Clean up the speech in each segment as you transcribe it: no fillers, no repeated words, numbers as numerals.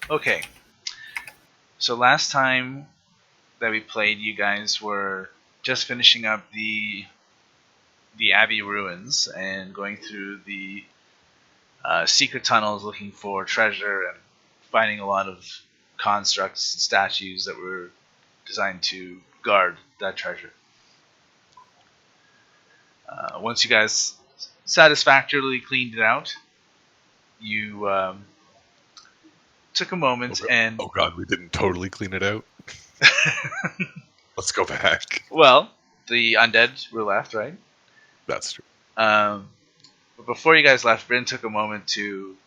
Okay. So last time that we played, you guys were just finishing up the Abbey ruins and going through the secret tunnels looking for treasure and finding a lot of constructs and statues that were designed to guard that treasure. Once you guys satisfactorily cleaned it out, you took a moment and... Oh god, we didn't totally clean it out? Let's go back. Well, the undead were left, right? That's true. But before you guys left, Brynn took a moment to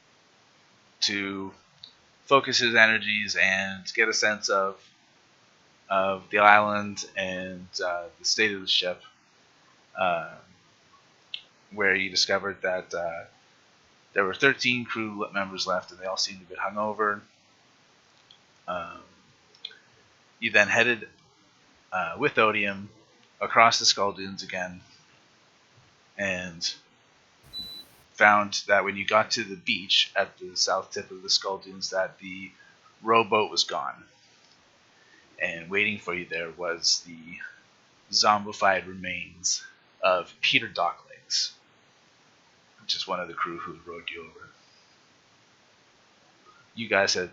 focus his energies and get a sense of the island and the state of the ship, where you discovered that there were 13 crew members left, and they all seemed a bit hungover. You then headed with Odium across the Skull Dunes again, and found that when you got to the beach at the south tip of the Skull Dunes, that the rowboat was gone. And waiting for you there was the zombified remains of Peter Docklegs, which is one of the crew who rowed you over. You guys had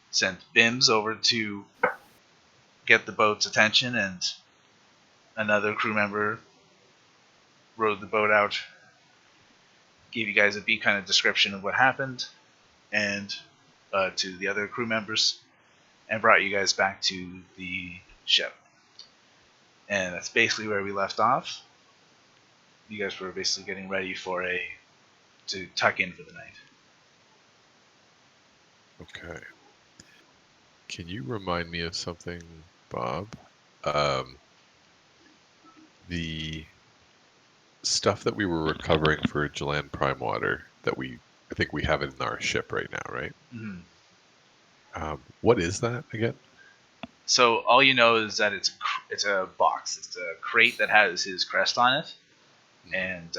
sent Bims over to get the boat's attention, and another crew member rowed the boat out, gave you guys a brief kind of description of what happened, and to the other crew members, and brought you guys back to the ship. And that's basically where we left off. You guys were basically getting ready to tuck in for the night. Okay. Can you remind me of something, Bob? The stuff that we were recovering for Jalan Prime Water that I think we have it in our ship right now, right? Mm-hmm. What is that again? So all you know is that it's a box. It's a crate that has his crest on it, and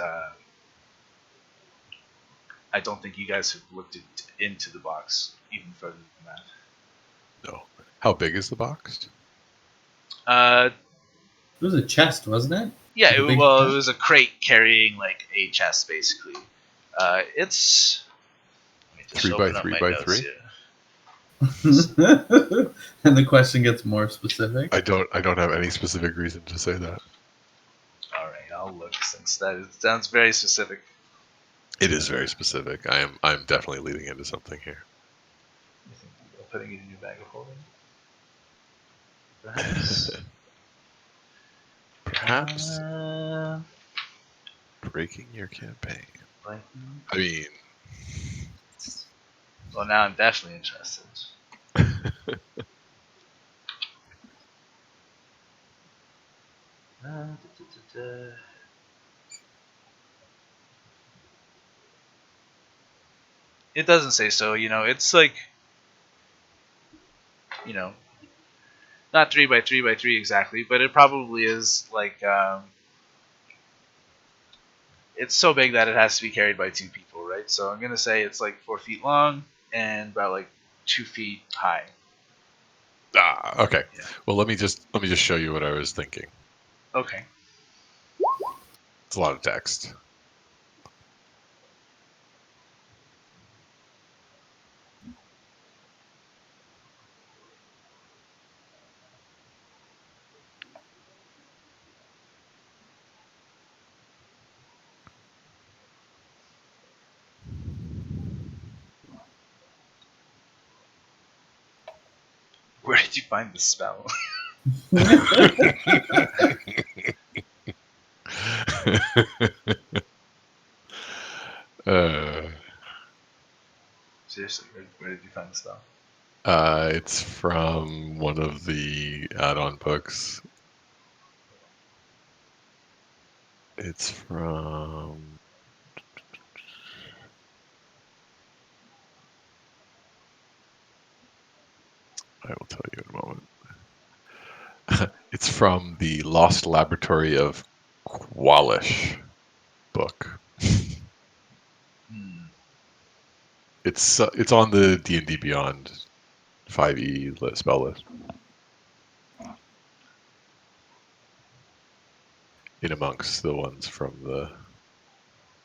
I don't think you guys have looked into the box even further than that. No. How big is the box? It was a chest, wasn't it? Yeah, it was a crate carrying like a chest, basically. It's 3 by 3 by 3. And the question gets more specific. I don't have any specific reason to say that. All right, I'll look since that sounds very specific. It is very specific. I'm definitely leading into something here. You think about putting it in your bag of holding? Perhaps. Perhaps breaking your campaign. I mean, well, now I'm definitely interested. It doesn't say so. It's like, not 3 by 3 by 3 exactly, but it probably is like, it's so big that it has to be carried by 2 people, right? So I'm gonna say it's like 4 feet long and about like 2 feet high. Okay. Yeah. Well, let me just show you what I was thinking. Okay. It's a lot of text. Where did you find the spell? Seriously, where did you find the spell? It's from one of the add-on books. It's from... I will tell you in a moment. It's from the Lost Laboratory of Qualish book. It's on the D&D Beyond 5e spell list. In amongst the ones from the...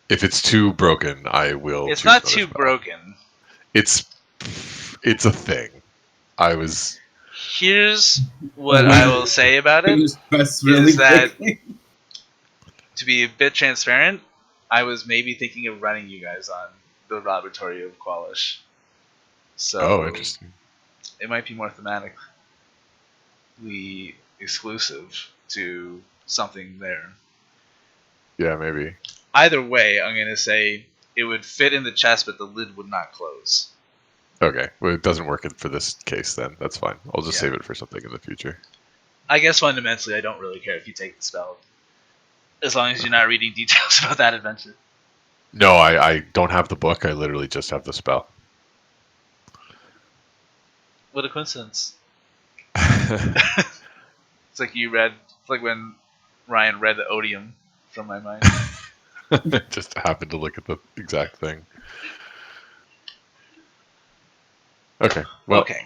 If it's too broken, I will It's choose not another too spell. broken. It's a thing. I was... Here's what I will say about it. Really that- quickly. To be a bit transparent, I was maybe thinking of running you guys on the laboratory of Qualish. So Oh, interesting. it might be more thematically exclusive to something there. Yeah, maybe. Either way, I'm going to say it would fit in the chest, but the lid would not close. Okay, well, it doesn't work for this case then. That's fine. I'll just Yeah. save it for something in the future. I guess fundamentally, I don't really care if you take the spell, as long as you're not reading details about that adventure. No, I don't have the book. I literally just have the spell. What a coincidence. It's like it's like when Ryan read the Odium from my mind. Just happened to look at the exact thing. Okay, well, Okay.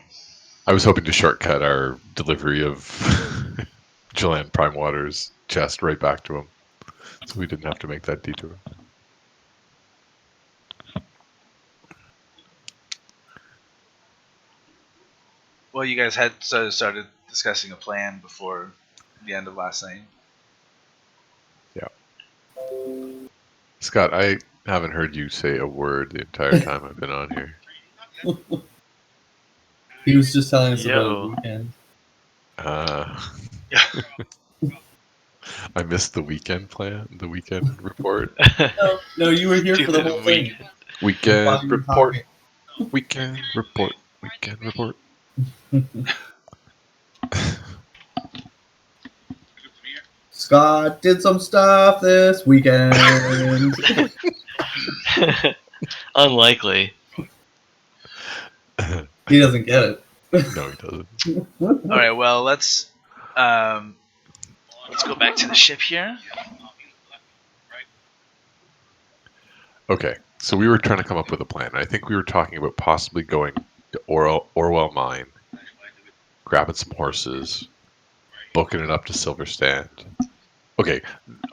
I was hoping to shortcut our delivery of Jillian Prime Water's chest right back to him, so we didn't have to make that detour. Well, you guys had started discussing a plan before the end of last night. Yeah. Scott, I haven't heard you say a word the entire time I've been on here. He was just telling us about Yo. the weekend. I missed the weekend plan, the weekend report. No, you were here for the whole thing. Weekend While you were report. talking. Weekend report. Weekend report. Scott did some stuff this weekend. Unlikely. He doesn't get it. No, he doesn't. All right. Well, let's go back to the ship here. Okay, so we were trying to come up with a plan. I think we were talking about possibly going to Orwell Mine, grabbing some horses, booking it up to Silver Stand. Okay,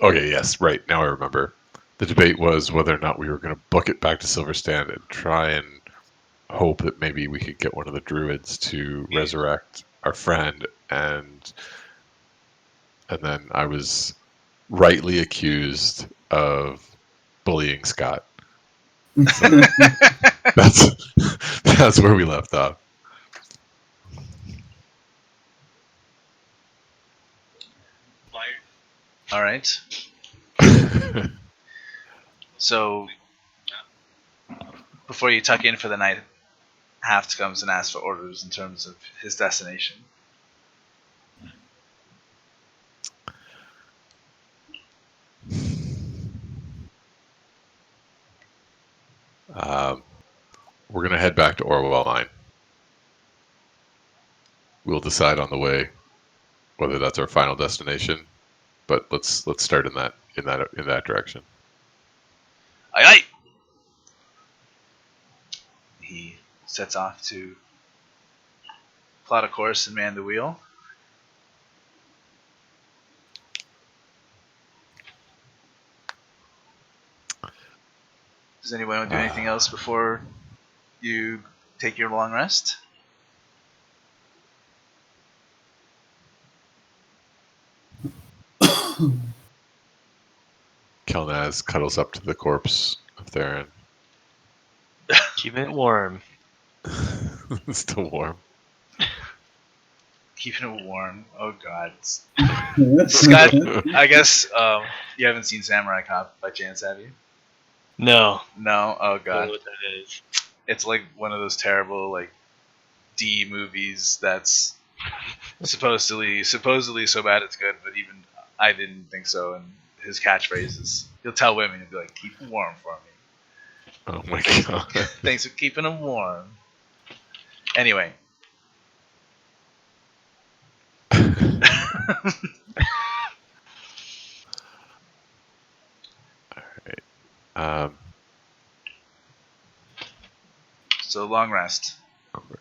yes, right, now I remember. The debate was whether or not we were going to book it back to Silver Stand and try and hope that maybe we could get one of the Druids to resurrect our friend, and then I was rightly accused of bullying Scott. So that's where we left off. All right. So before you tuck in for the night, Haft comes and asks for orders in terms of his destination. We're gonna head back to Orwell Mine. We'll decide on the way whether that's our final destination, but let's start in that direction. Aye, aye. He sets off to plot a course and man the wheel. Does anyone want to do anything else before you take your long rest? Kelnozz cuddles up to the corpse of Theron. Keep it warm. It's still warm. Keeping it warm. Oh god. Scott, I guess you haven't seen Samurai Cop by chance, have you? No. No? Oh I don't god. know what that is. It's like one of those terrible like D movies that's supposedly so bad it's good, but even I didn't think so. And his catchphrase is, he'll tell women, he'll be like, "Keep them warm for me." Oh my god. Thanks for keeping them warm. Anyway. Alright. So long rest. Okay.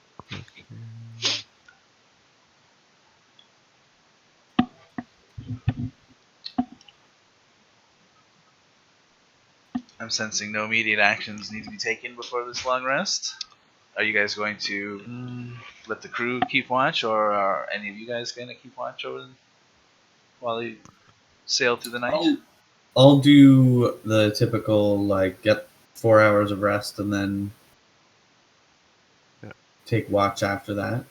I'm sensing no immediate actions need to be taken before this long rest. Are you guys going to let the crew keep watch, or are any of you guys going to keep watch while you sail through the night? I'll do the typical, like, get 4 hours of rest and then take watch after that.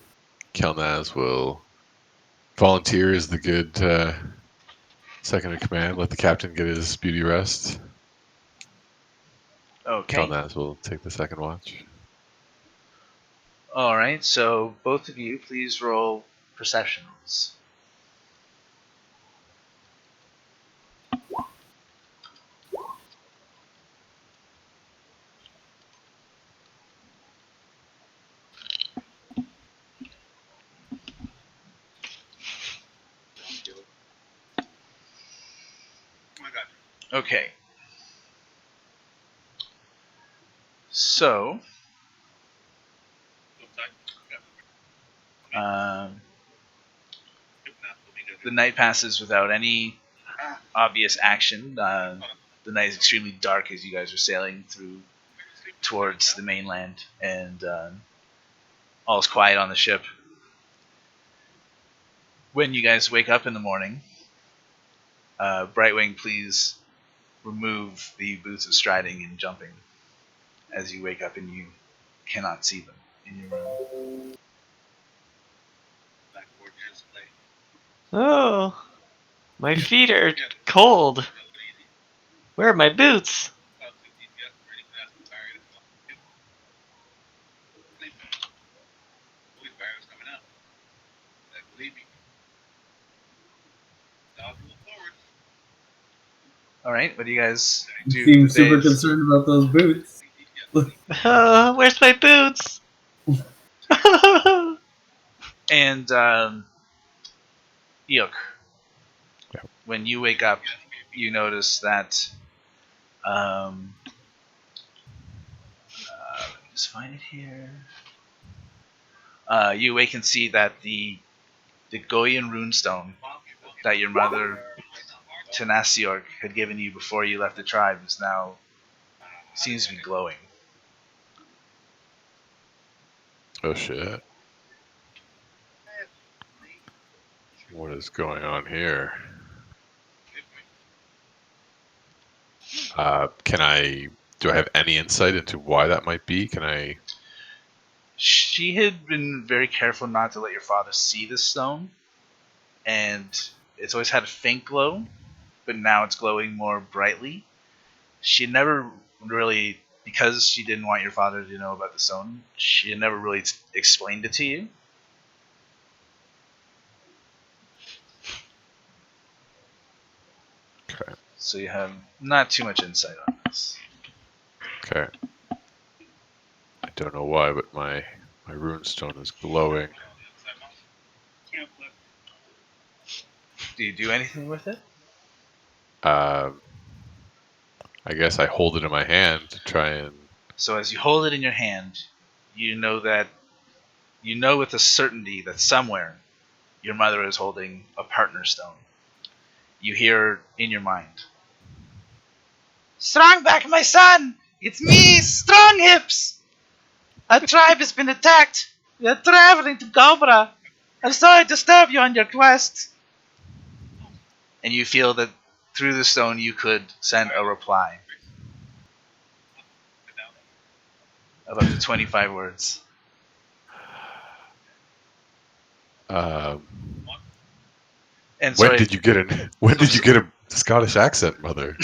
Kelnozz will volunteer as the good second in command. Let the captain get his beauty rest. Okay. Kelnozz will take the second watch. Alright, so both of you please roll perception rolls. Okay. So, the night passes without any obvious action. The night is extremely dark as you guys are sailing through towards the mainland, and all's quiet on the ship. When you guys wake up in the morning, Brightwing, please remove the boots of striding and jumping as you wake up and you cannot see them in your room. Oh, my feet are cold. Where are my boots? Alright, what do you guys do? You seem for the super days? concerned about those boots. Where's my boots? And Eikooc, Yeah. when you wake up, you notice that let me just find it here. You wake and see that the Goyan runestone that your mother Tenasiorg had given you before you left the tribe is now seems to be glowing. Oh shit. What is going on here? Do I have any insight into why that might be? Can I? She had been very careful not to let your father see the stone, and it's always had a faint glow, but now it's glowing more brightly. She never really, because she didn't want your father to know about the stone, she never really explained it to you. Okay. So you have not too much insight on this. Okay. I don't know why, but my runestone is glowing. Do you do anything with it? I guess I hold it in my hand to try and. So as you hold it in your hand, you know with a certainty that somewhere your mother is holding a partner stone. You hear in your mind, "Strongback, my son! It's me, Strong Hips! Our tribe has been attacked. We are traveling to Cobra. I'm sorry to disturb you on your quest." And you feel that through the stone you could send a reply of up to 25 words. And When sorry, did you get a Scottish accent, mother?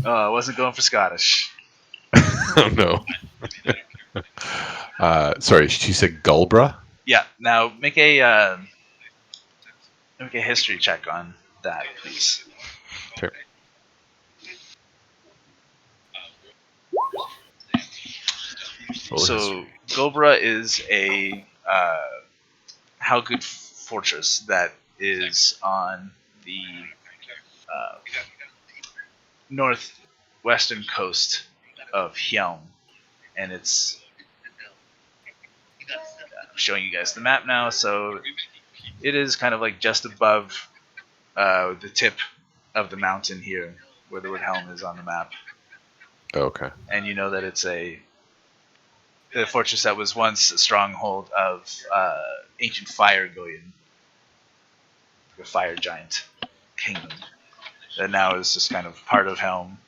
I wasn't going for Scottish. Oh no. Sorry, she said Gulbra? Yeah. Now make a history check on that, please. Okay. So Gobra is a Halgud fortress that is on the northwestern coast of Helm, and it's I'm showing you guys the map now. So it is kind of like just above the tip of the mountain here, where the word helm is on the map. Okay. And you know that it's a fortress that was once a stronghold of ancient fire Goyen, a fire giant kingdom that now is just kind of part of Helm.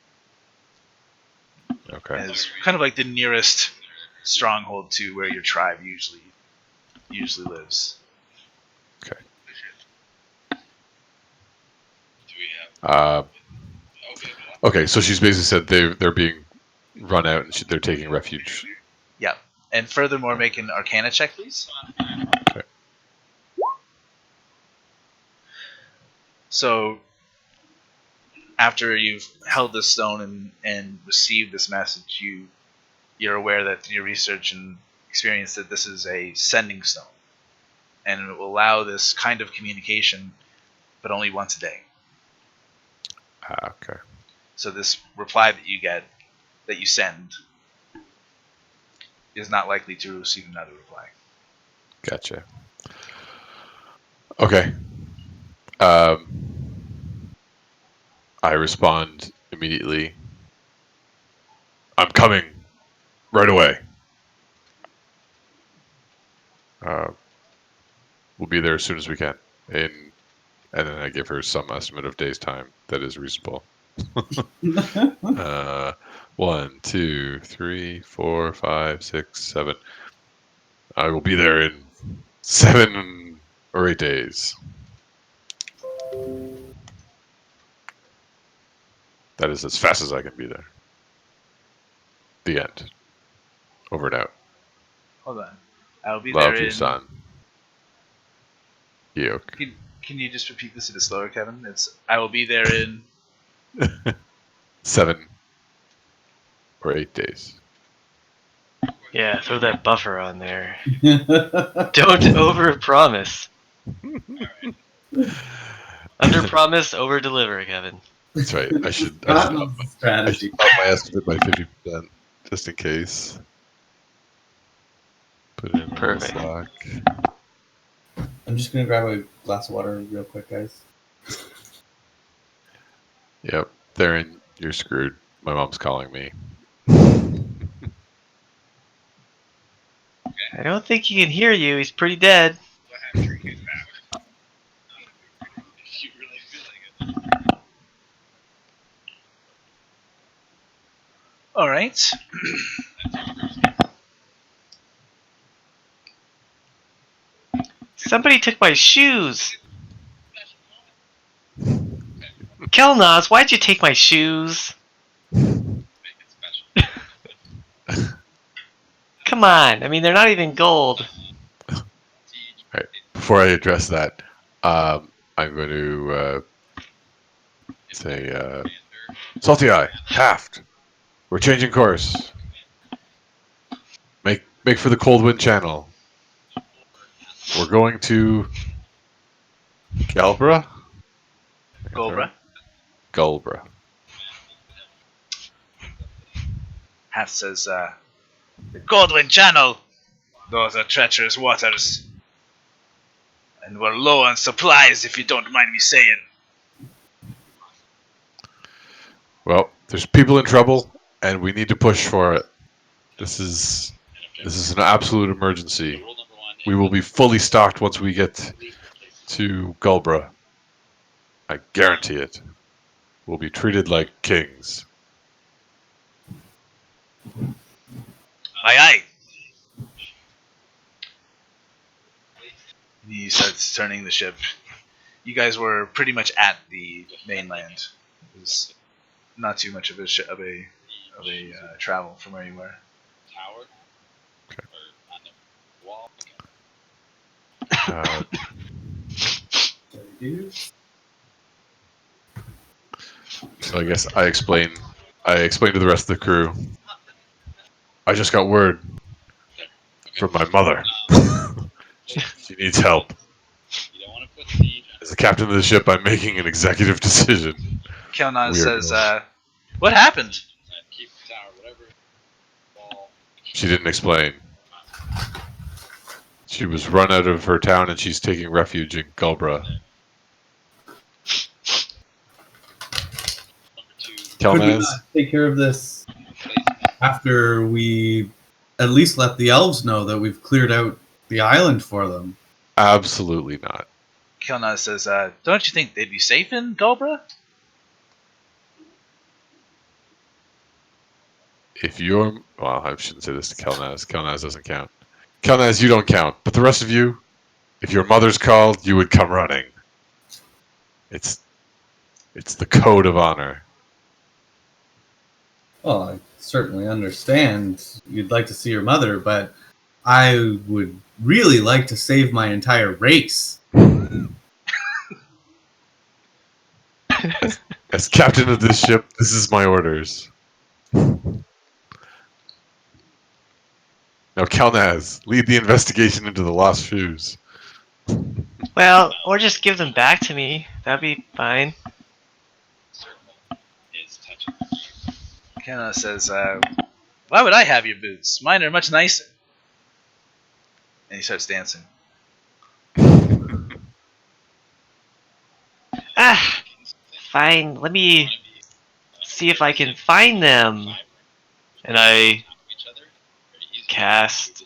Okay. And is kind of like the nearest stronghold to where your tribe usually lives. Okay. Okay, so she's basically said they're being run out and they're taking refuge. Yeah. And furthermore, make an Arcana check, please. Okay. So, after you've held this stone and received this message, you're aware that through your research and experience that this is a sending stone. And it will allow this kind of communication, but only once a day. Okay. So this reply that you get, that you send, is not likely to receive another reply. Gotcha. Okay. I respond immediately. I'm coming right away. We'll be there as soon as we can. And then I give her some estimate of days' time that is reasonable. 1, 2, 3, 4, 5, 6, 7. I will be there in 7 or 8 days. That is as fast as I can be there. The end. Over and out. Hold on. I'll be Love there you, in... son. Eikooc. Can you just repeat this a bit slower, Kevin? I will be there in... 7 or 8 days. Yeah, throw that buffer on there. Don't overpromise. Underpromise, overdeliver, Kevin. That's right. I should That up was the strategy. my estimate by 50%, just in case. Put it in the Perfect. Slack. I'm just gonna grab a glass of water real quick, guys. Yep, Theron, you're screwed. My mom's calling me. I don't think he can hear you. He's pretty dead. All right. Somebody took my shoes. Kelnozz, why'd you take my shoes? Come on. I mean, they're not even gold. Right. Before I address that, I'm going to say, Salty Eye, Taft, we're changing course. Make for the Cold Wind Channel. We're going to Galbra? Golbra. Gulbra. Half says, the Goldwyn Channel. Those are treacherous waters. And we're low on supplies, if you don't mind me saying. Well, there's people in trouble, and we need to push for it. This is an absolute emergency. We will be fully stocked once we get to Gulbra. I guarantee it. We'll be treated like kings. Aye, aye. He starts turning the ship. You guys were pretty much at the mainland. It was not too much of a travel from where you were. So I guess I explain to the rest of the crew. I just got word from my mother. She needs help. As the captain of the ship, I'm making an executive decision. Kelnozz says, what happened? She didn't explain. She was run out of her town and she's taking refuge in Gulbra. Could we Kelnozz? not take care of this after we at least let the elves know that we've cleared out the island for them? Absolutely not. Kelnozz says, don't you think they'd be safe in Gobra? If you're... Well, I shouldn't say this to Kelnozz. Kelnozz doesn't count. Kelnozz, you don't count. But the rest of you, if your mother's called, you would come running. It's the code of honor. Well, I certainly understand you'd like to see your mother, but I would really like to save my entire race. As captain of this ship, this is my orders. Now, Kelnozz, lead the investigation into the lost shoes. Well, or just give them back to me. That'd be fine. Kelnozz says, why would I have your boots? Mine are much nicer. And he starts dancing. Ah, fine. Let me see if I can find them. And I cast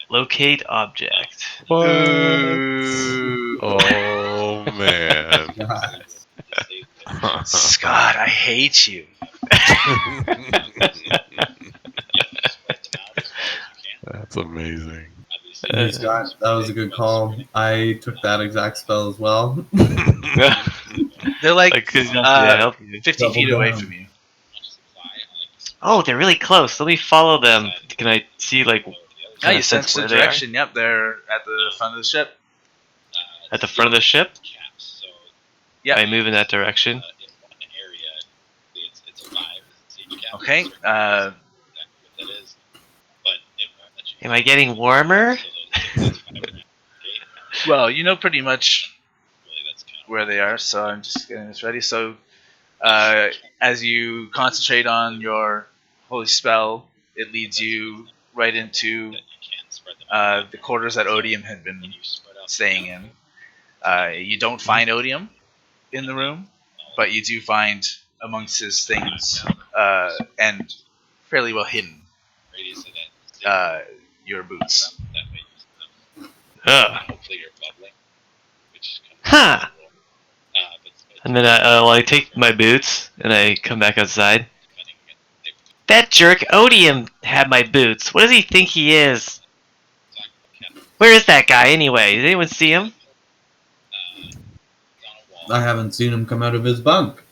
locate object. What? Ooh. Oh, man. God. Scott, I hate you. That's amazing. Hey, Scott, that was a good call. I took that exact spell as well. They're like, Like, 'cause you have to help you. 50 Double feet away down. from you. Oh, they're really close. Let me follow them. Can I see, like, Yeah, can I you sense the where they are? direction. Yep, they're at the front of the ship. At the front of the ship? Yep. I move in that direction. Okay. Am I getting warmer? Well, you know pretty much where they are, so I'm just getting this ready. So, as you concentrate on your holy spell, it leads you right into the quarters that Odium had been staying in. You don't find Odium in the room, but you do find amongst his things, and fairly well hidden, your boots. Ugh. Huh. And then I take my boots and I come back outside. That jerk Odium had my boots. What does he think he is? Where is that guy anyway? Did anyone see him? I haven't seen him come out of his bunk.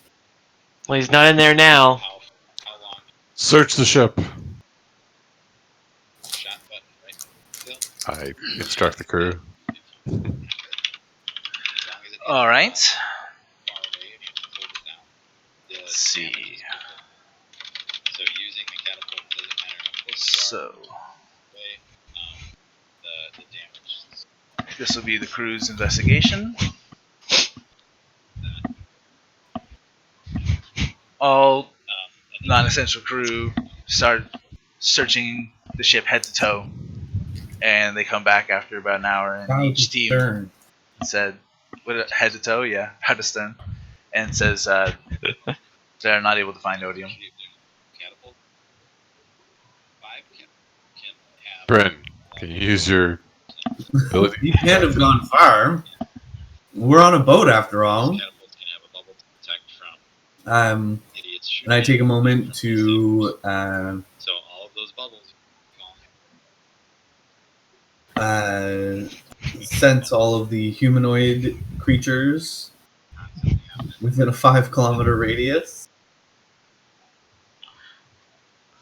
Well, he's not in there now. Search the ship. I instruct the crew. All right. Let's see. So this will be the crew's investigation. All non-essential crew start searching the ship head to toe, and they come back after about an hour. And each team Stern. said, "What head to toe? Yeah, how to stern," and says they're not able to find Odium. Brynn, can you use your ability? He can't have gone far. We're on a boat after all. And I take a moment to sense all of the humanoid creatures within a 5-kilometer radius.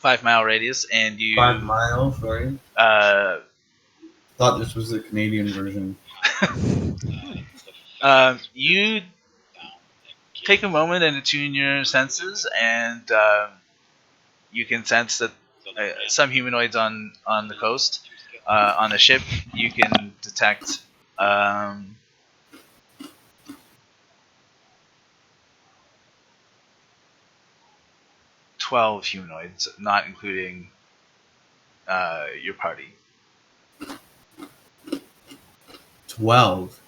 5-mile radius, and you 5 mile, sorry. Thought this was the Canadian version. you take a moment and attune your senses, and you can sense that some humanoids on the coast, on the ship, you can detect 12 humanoids, not including your party. 12.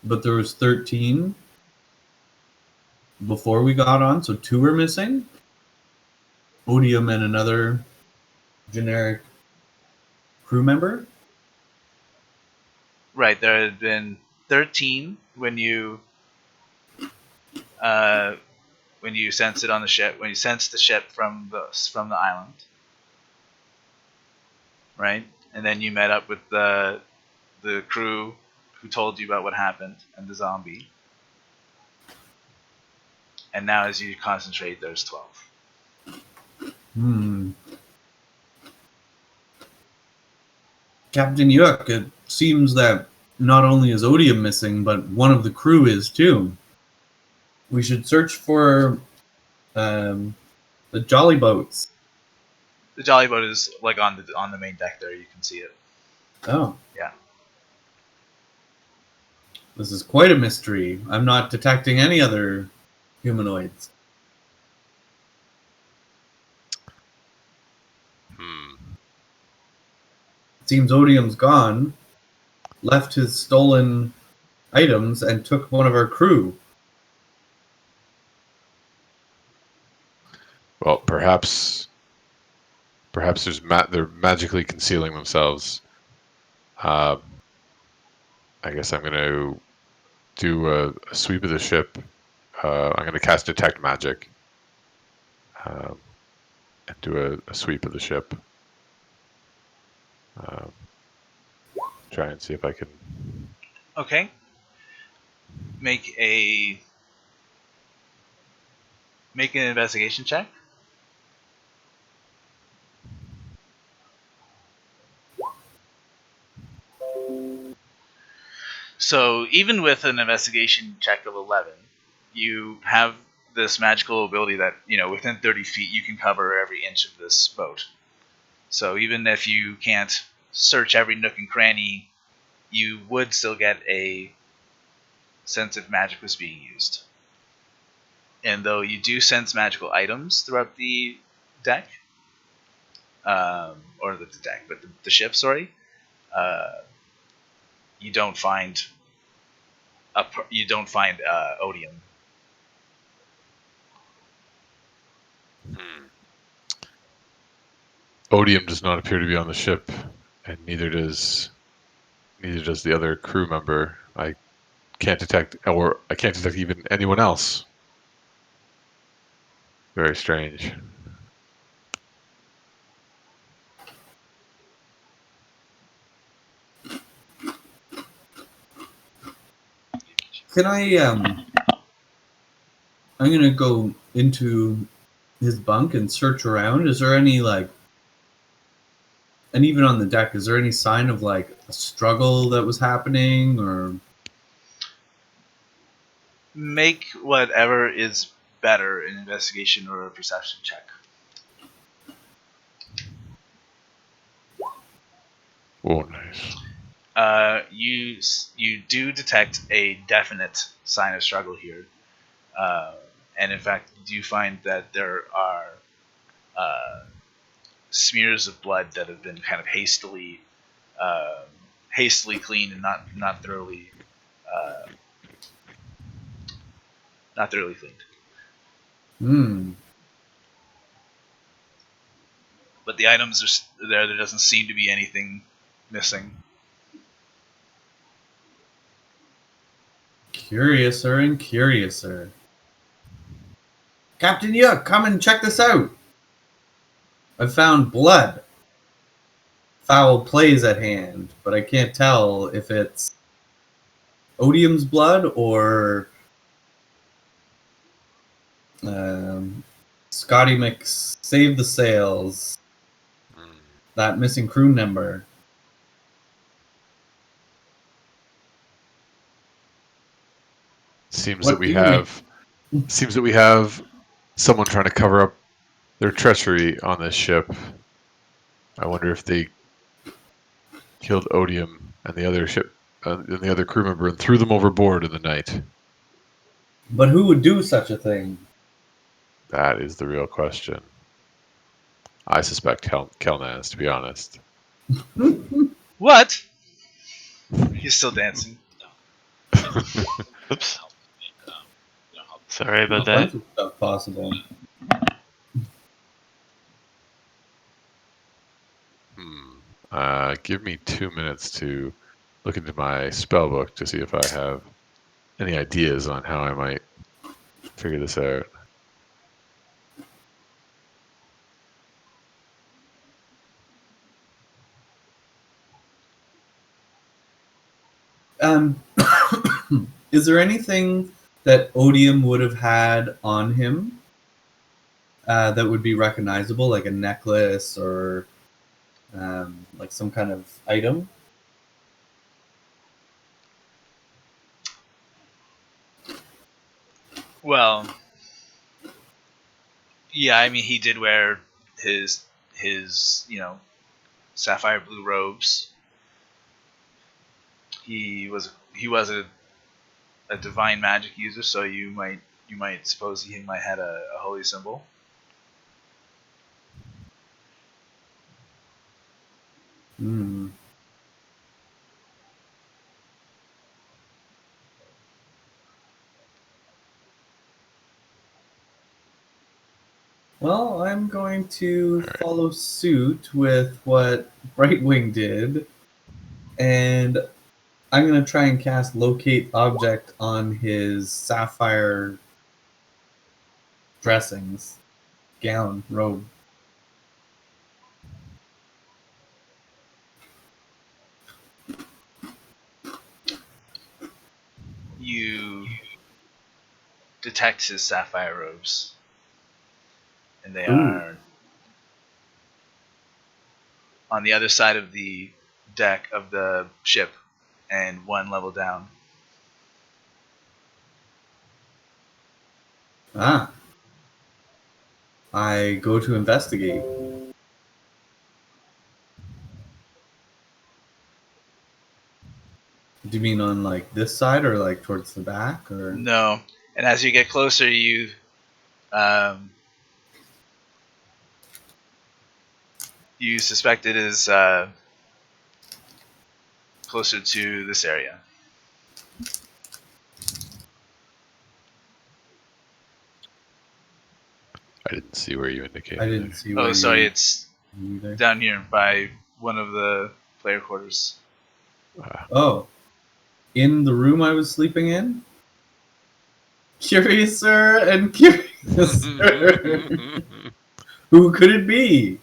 But there was 13. before we got on, so 2 were missing. Odium and another generic crew member. Right, there had been 13 when you sensed it on the ship. When you sensed the ship from the island, right? And then you met up with the crew who told you about what happened and the zombie. And now, as you concentrate, there's 12. Captain Eikooc, it seems that not only is Odium missing, but one of the crew is too. We should search for the jolly boats. The jolly boat is like on the main deck there. You can see it. Oh. Yeah. This is quite a mystery. I'm not detecting any other humanoids. It seems Odium's gone, left his stolen items, and took one of our crew. Well, perhaps they're magically concealing themselves. I guess I'm going to do a sweep of the ship. I'm going to cast Detect Magic and do a sweep of the ship. Try and see if I can. Okay. Make an investigation check. So even with an investigation check of 11, you have this magical ability that, within 30 feet you can cover every inch of this boat. So even if you can't search every nook and cranny, you would still get a sense if magic was being used. And though you do sense magical items throughout the deck, or the deck, but the ship, sorry, you don't find Odium. Odium does not appear to be on the ship, and neither does the other crew member. I can't detect even anyone else. Very strange. Can I'm gonna go into his bunk and search around. Is there any and even on the deck, is there any sign of a struggle that was happening, or? Make whatever is better, an investigation or a perception check. Oh, nice. You do detect a definite sign of struggle here, and in fact, you do find that there are smears of blood that have been kind of hastily cleaned and not thoroughly cleaned. But the items are there. There doesn't seem to be anything missing. Curiouser and curiouser. Captain Eikooc, come and check this out. I've found blood. Foul plays at hand, but I can't tell if it's Odium's blood or Scotty Mc Save the Sails. That missing crew member. Seems that we have someone trying to cover up their treachery on this ship. I wonder if they killed Odium and the other ship and the other crew member and threw them overboard in the night. But who would do such a thing? That is the real question. I suspect Kelnozz, to be honest. What? He's still dancing. Oops. Sorry A about bunch that. of stuff possible. Give me 2 minutes to look into my spell book to see if I have any ideas on how I might figure this out. Um, is there anything that Odium would have had on him that would be recognizable, like a necklace or like some kind of item? Well, yeah, I mean, he did wear his sapphire blue robes. He was a divine magic user, so you might suppose he might had a holy symbol. Hmm. Well, I'm going to follow suit with what Brightwing did, and I'm going to try and cast Locate Object on his sapphire dressings, gown, robe. You detect his sapphire robes, and they Ooh. are on the other side of the deck of the ship, and one level down. Ah. I go to investigate. Do you mean on like this side or like towards the back or? No, and as you get closer, you suspect it is closer to this area. I didn't see where you indicated. I didn't see. Oh, where sorry, you it's either. down here by one of the player quarters. Oh, in the room I was sleeping in. Curiouser and curiouser. Who could it be?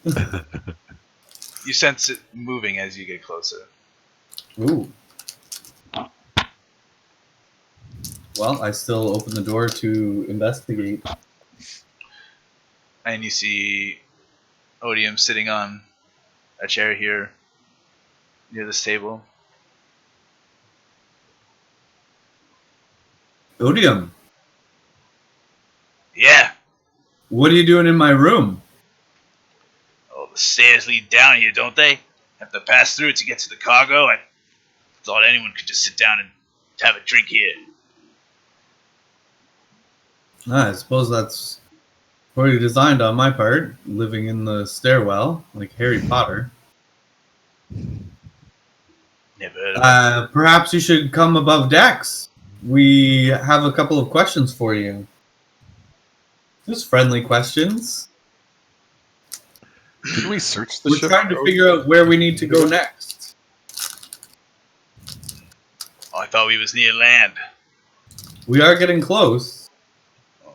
You sense it moving as you get closer. Ooh. Well, I still open the door to investigate. And you see Odium sitting on a chair here near this table. Odium, Yeah. what are you doing in my room? Oh, the stairs lead down here, don't they? Have to pass through to get to the cargo. I thought anyone could just sit down and have a drink here. I suppose that's poorly designed on my part, living in the stairwell like Harry Potter. Never heard of it. Perhaps you should come above decks. We have a couple of questions for you. Just friendly questions. Didn't we search the We're ship? trying to figure out where we need to go next. Oh, I thought we was near land. We are getting close. Oh.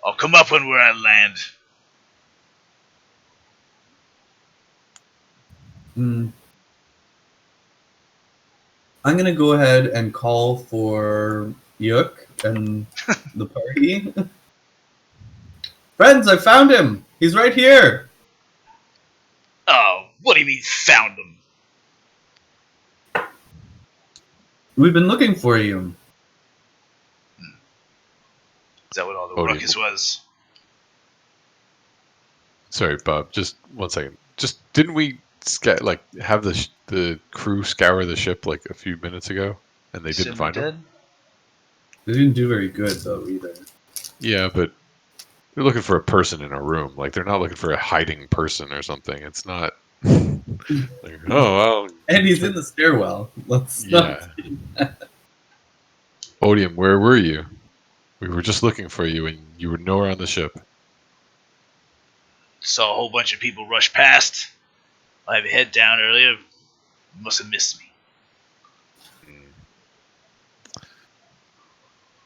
I'll come up when we're at land. I'm going to go ahead and call for Eikooc and the party. Friends, I found him. He's right here. Oh, what do you mean found them? We've been looking for you. Is that what all the Odium. ruckus was? Sorry, Bob. Just 1 second. Just didn't we have the crew scour the ship like a few minutes ago, and they didn't find him? They didn't do very good, though, either. Yeah, but they're looking for a person in a room. Like they're not looking for a hiding person or something. It's not. Like, oh well. And he's in the stairwell. Let's not. Yeah. Odium, where were you? We were just looking for you, and you were nowhere on the ship. Saw a whole bunch of people rush past. I have a head down earlier. Must have missed me.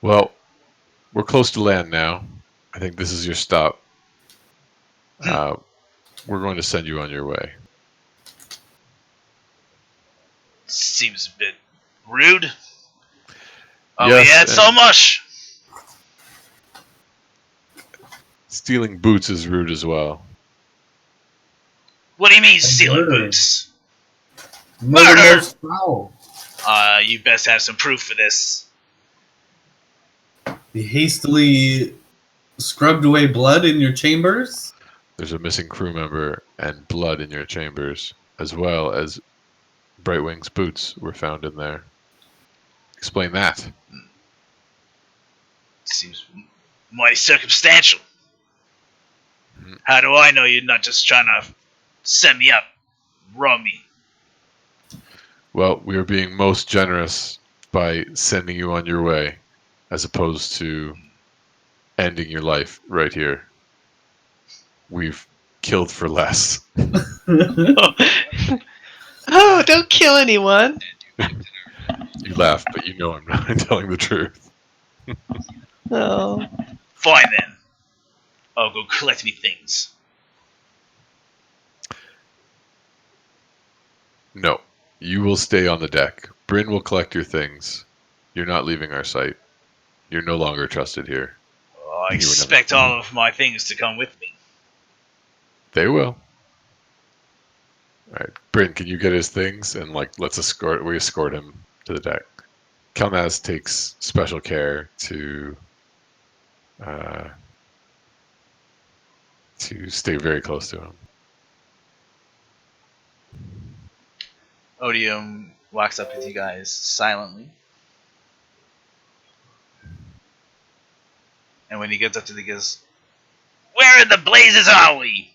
Well, we're close to land now. I think this is your stop. We're going to send you on your way. Seems a bit rude. Oh, Yes, we had so much. Stealing boots is rude as well. What do you mean stealing murder. boots? Murder Murder! most foul. You best have some proof for this. You hastily scrubbed away blood in your chambers? There's a missing crew member and blood in your chambers, as well as Brightwing's boots were found in there. Explain that. Seems mighty circumstantial. Mhm. How do I know you're not just trying to set me up, rob me? Well, we are being most generous by sending you on your way, as opposed to ending your life right here. We've killed for less. Oh, don't kill anyone. You laugh, but you know I'm not telling the truth. Oh. Fine then. I'll go collect me things. No, you will stay on the deck. Brynn will collect your things. You're not leaving our site. You're no longer trusted here. I expect all of my things to come with me. They will. Alright, Brynn, can you get his things and we escort him to the deck. Kelnozz takes special care to stay very close to him. Odium walks up with you guys silently. And when he gets up to the he goes, "Where in the blazes are we?"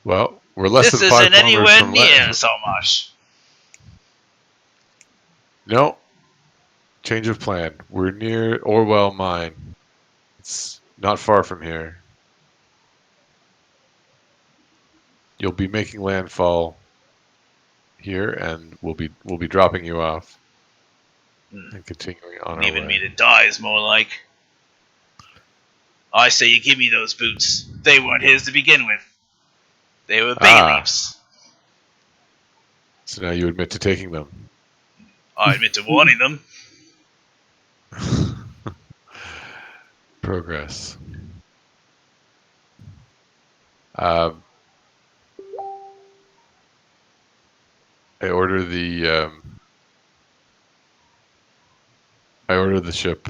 Well, we're less This than 5 isn't kilometers anywhere from near land. so much. No. Change of plan. We're near Orwell Mine. It's not far from here. You'll be making landfall here, and we'll be dropping you off and continuing on our Leaving me way. to die is more like. I say you give me those boots. They weren't his to begin with. They were Bailey's. So now you admit to taking them. I admit to wanting them. Progress. I order the ship.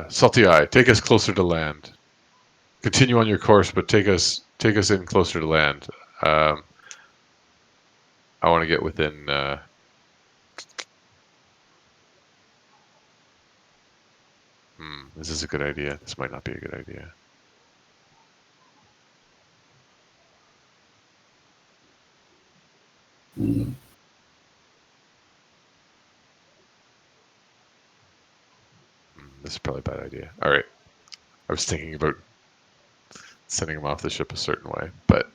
Salty Eye, take us closer to land. Continue on your course, but take us in closer to land. I want to get within. This is a good idea. This might not be a good idea. This is probably a bad idea. All right. I was thinking about sending him off the ship a certain way, but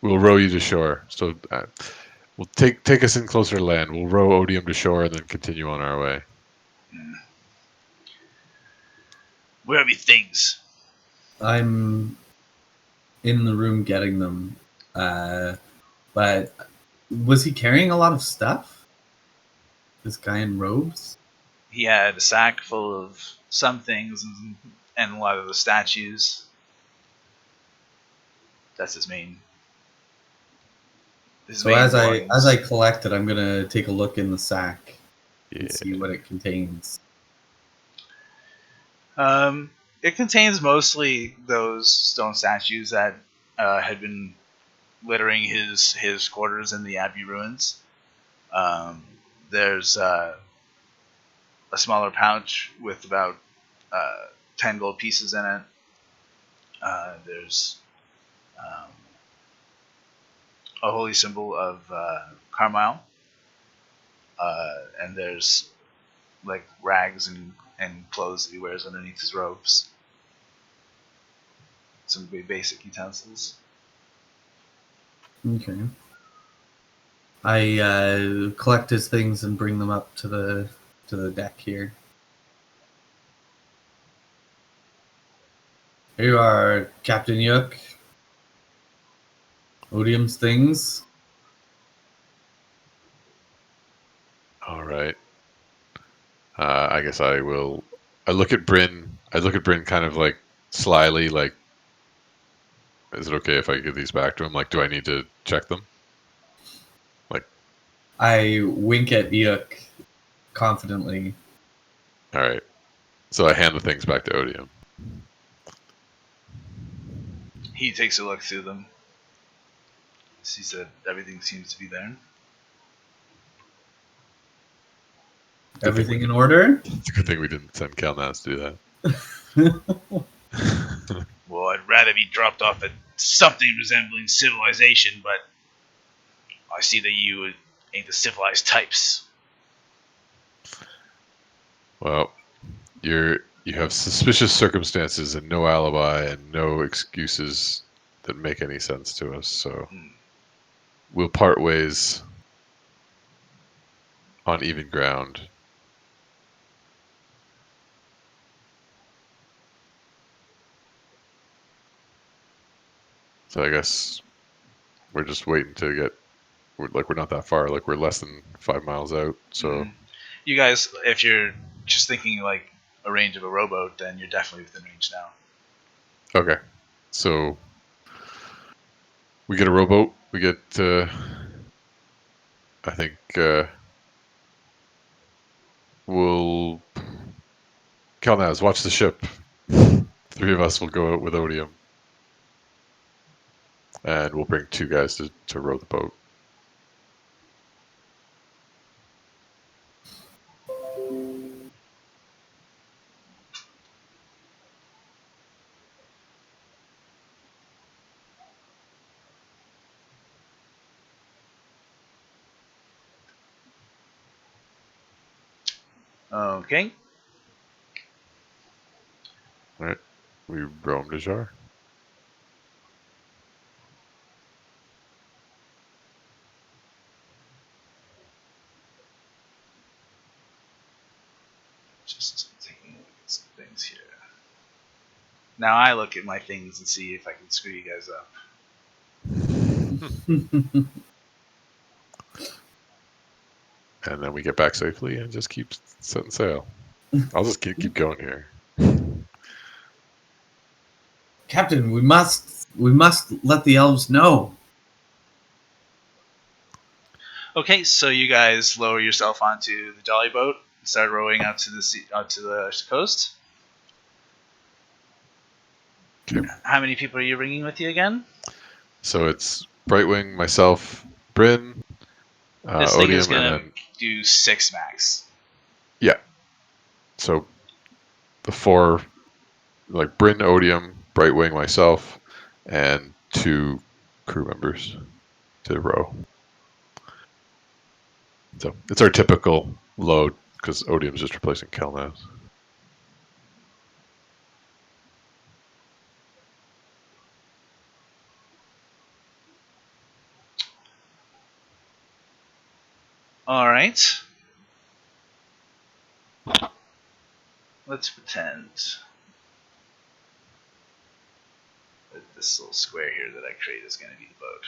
we'll row you to shore. So we'll take us in closer to land. We'll row Odium to shore and then continue on our way. Where are my things? I'm in the room getting them. But was he carrying a lot of stuff? This guy in robes? He had a sack full of some things and a lot of the statues. That's his main. So as I collect it, I'm gonna take a look in the sack and Yeah. see what it contains. It contains mostly those stone statues that had been littering his quarters in the Abbey ruins. There's a smaller pouch with about 10 gold pieces in it. There's a holy symbol of Carmyle. and there's like rags and clothes that he wears underneath his robes. Some very basic utensils. Okay. I collect his things and bring them up to the deck here. Here you are, Captain Yook. Odium's things. All right. I guess I will. I look at Brynn. I look at Brynn kind of like slyly, like, is it okay if I give these back to him? Like, do I need to check them? Like, I wink at Yook confidently. all right. So I hand the things back to Odium. He takes a look through them. He said everything seems to be there. Everything in order? It's a good thing we didn't send Kelnozz to do that. Well, I'd rather be dropped off at something resembling civilization, but I see that you ain't the civilized types. Well, you have suspicious circumstances and no alibi and no excuses that make any sense to us. So we'll part ways on even ground. So I guess we're just waiting to get. We're not that far. Like, we're less than 5 miles out. So You guys, if you're just thinking like a range of a rowboat, then you're definitely within range now. okay. So we get a rowboat. We get. I think we'll. Kelnozz, watch the ship. 3 of us will go out with Odium. And we'll bring 2 guys to row the boat. Okay. Alright. We row him to Jar. Just taking a look at some things here. Now I look at my things and see if I can screw you guys up. And then we get back safely and just keep setting sail. I'll just keep going here. Captain, we must let the elves know. Okay, so you guys lower yourself onto the jolly boat and start rowing out to the coast. Okay. How many people are you bringing with you again? So it's Brightwing, myself, Brynn, This thing is Odium, gonna and then do 6 max. yeah. So the 4, like Brynn, Odium, Brightwing, myself, and 2 crew members to row. So it's our typical load because Odium's just replacing Kelnozz. All right. Let's pretend that this little square here that I create is going to be the boat.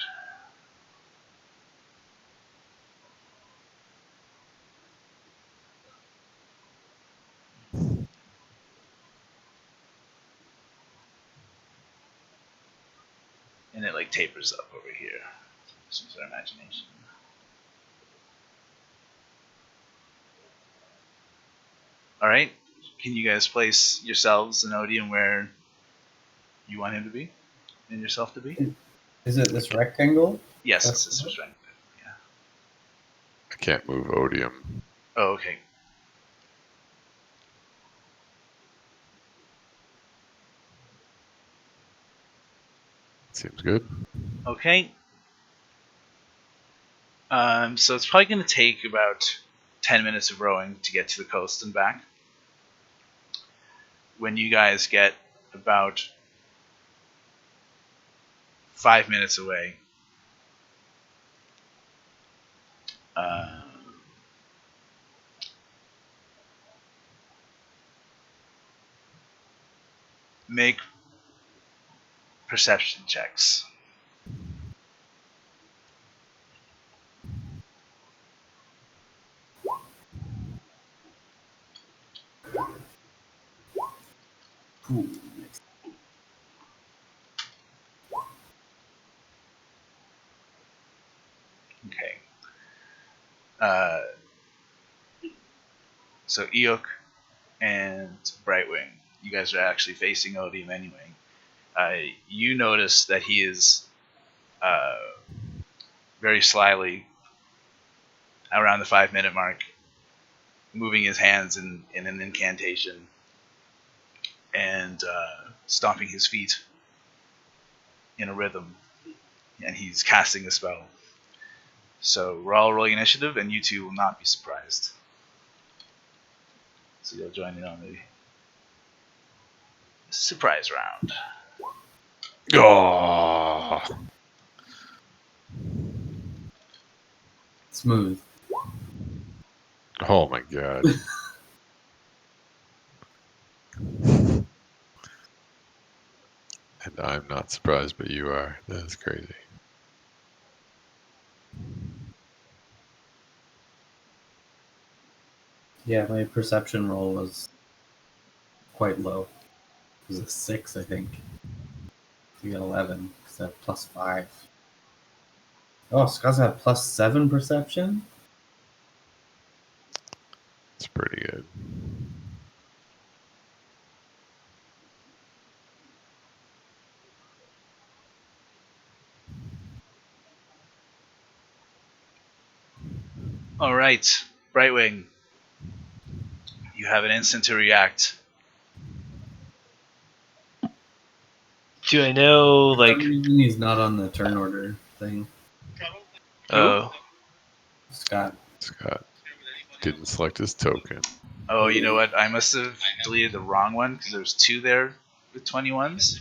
And it like tapers up over here. This is our imagination. All right. Can you guys place yourselves and Odium where you want him to be and yourself to be? Is it this rectangle? Yes, this is right. Yeah. I can't move Odium. Oh, okay. Seems good. Okay. So it's probably going to take about 10 minutes of rowing to get to the coast and back. When you guys get about 5 minutes away, make perception checks. Ooh. Okay. So Eikooc and Brightwing, you guys are actually facing Odium anyway. You notice that he is very slyly, around the 5-minute mark, moving his hands in an incantation and stomping his feet in a rhythm, and he's casting a spell. So we're all rolling initiative, and you two will not be surprised. So you'll join in on the surprise round. Oh. Smooth. Oh my god. And I'm not surprised, but you are. That is crazy. Yeah, my perception roll was quite low. It was a 6, I think. You got 11, because I have +5. Oh, Scott had +7 perception? It's pretty good. Alright, Brightwing. You have an instant to react. Do I know, For like... some reason he's not on the turn order thing. Oh. Scott. Scott didn't select his token. Oh, you know what? I must have deleted the wrong one, because there's 2 there with 21s.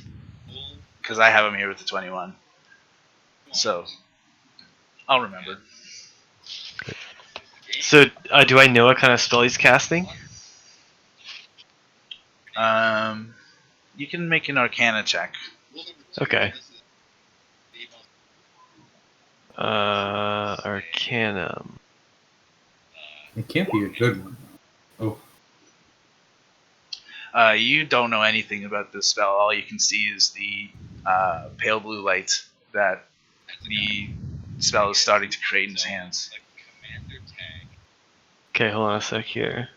Because I have them here with the 21. So, I'll remember. So, do I know what kind of spell he's casting? You can make an Arcana check. Okay. Arcanum. It can't be a good one. Oh, You don't know anything about this spell. All you can see is the pale blue light that the spell is starting to create in his hands. Okay, hold on a sec here.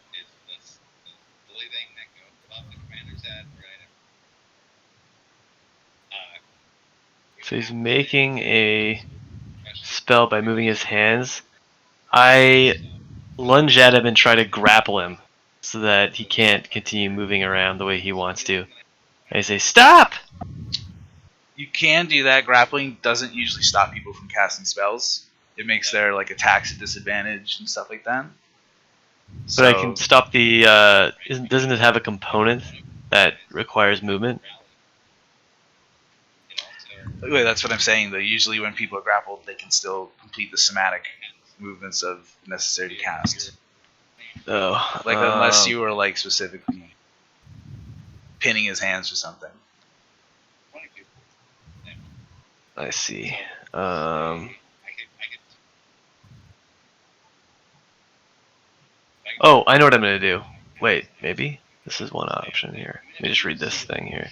So he's making a spell by moving his hands. I lunge at him and try to grapple him so that he can't continue moving around the way he wants to. I say, stop! You can do that. Grappling doesn't usually stop people from casting spells. It makes their attacks a disadvantage and stuff like that. But I can stop the... doesn't it have a component that requires movement? Wait, that's what I'm saying, though. Usually when people are grappled, they can still complete the somatic movements of necessary to cast. Oh. Unless you were, specifically pinning his hands or something. I see. Oh, I know what I'm going to do. Wait, maybe? This is one option here. Let me just read this thing here.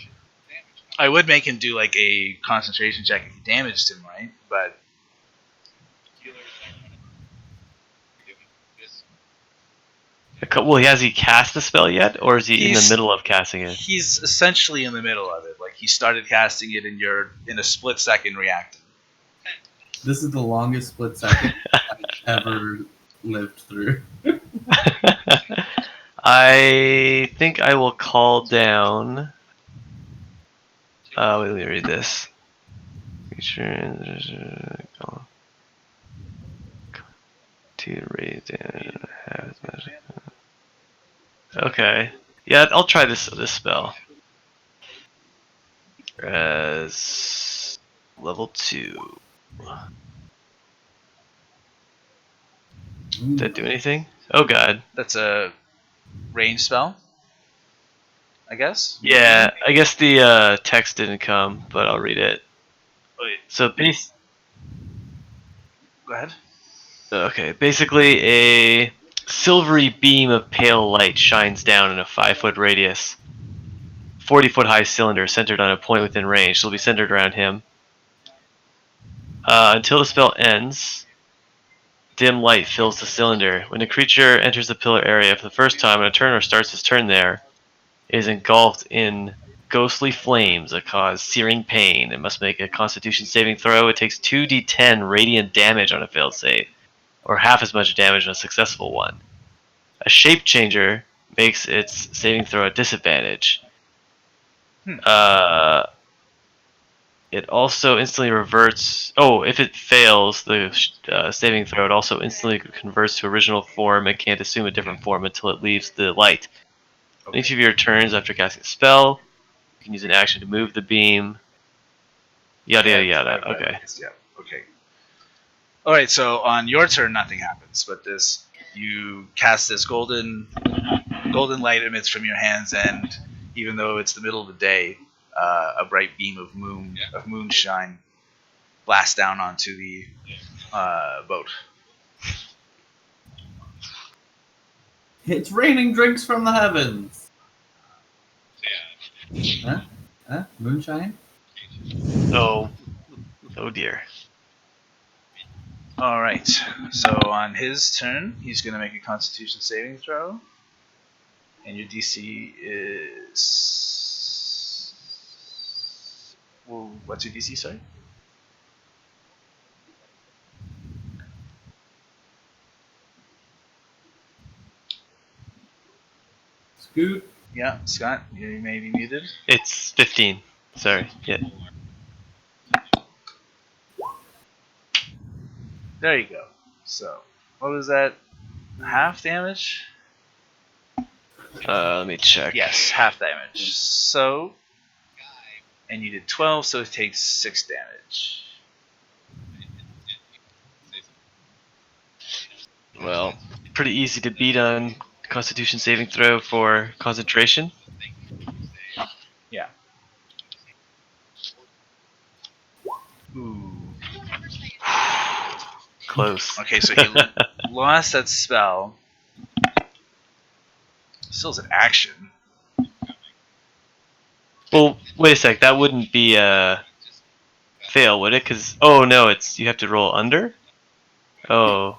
I would make him do, a concentration check if you damaged him, right? But... Well, has he cast the spell yet? Or is he in the middle of casting it? He's essentially in the middle of it. He started casting it and you're in a split second reacting. this is the longest split second I've ever lived through. I think I will call down... wait, let me read this. 2 radiant. Okay. Yeah, I'll try this spell. As level 2. Did that do anything? Oh god. That's a range spell, I guess. Yeah, I guess the text didn't come, but I'll read it. So Go ahead. okay, basically a silvery beam of pale light shines down in a 5-foot radius. 40-foot high cylinder centered on a point within range. So it'll be centered around him. Until the spell ends, dim light fills the cylinder. When the creature enters the pillar area for the first time on a turn or starts his turn there, it is engulfed in ghostly flames that cause searing pain. It must make a Constitution saving throw. It takes 2d10 radiant damage on a failed save, or half as much damage on a successful one. A shape changer makes its saving throw a disadvantage. It also instantly reverts. Oh, if it fails the saving throw, it also instantly converts to original form and can't assume a different form until it leaves the light. Okay. Each of your turns after casting a spell, you can use an action to move the beam. Yada yada yada. Okay. Yeah. Okay. All right. So on your turn, nothing happens, but you cast this golden light emits from your hands, and even though it's the middle of the day, a bright beam of moonshine blasts down onto the boat. It's raining drinks from the heavens. Huh? Moonshine? Oh dear. All right. So on his turn, he's going to make a Constitution saving throw, and your DC is. Well, what's your DC? Sorry. Scoot? Yeah, Scott, you may be muted. It's 15. Sorry. Yeah. There you go. So, what was that? Half damage? Let me check. Yes, half damage. So, and you did 12, so it takes 6 damage. Well, pretty easy to beat on Constitution saving throw for concentration. Yeah. Ooh. Close. Okay, so he lost that spell. Still has an action. Well, wait a sec. That wouldn't be a fail, would it? Because no, you have to roll under. Oh.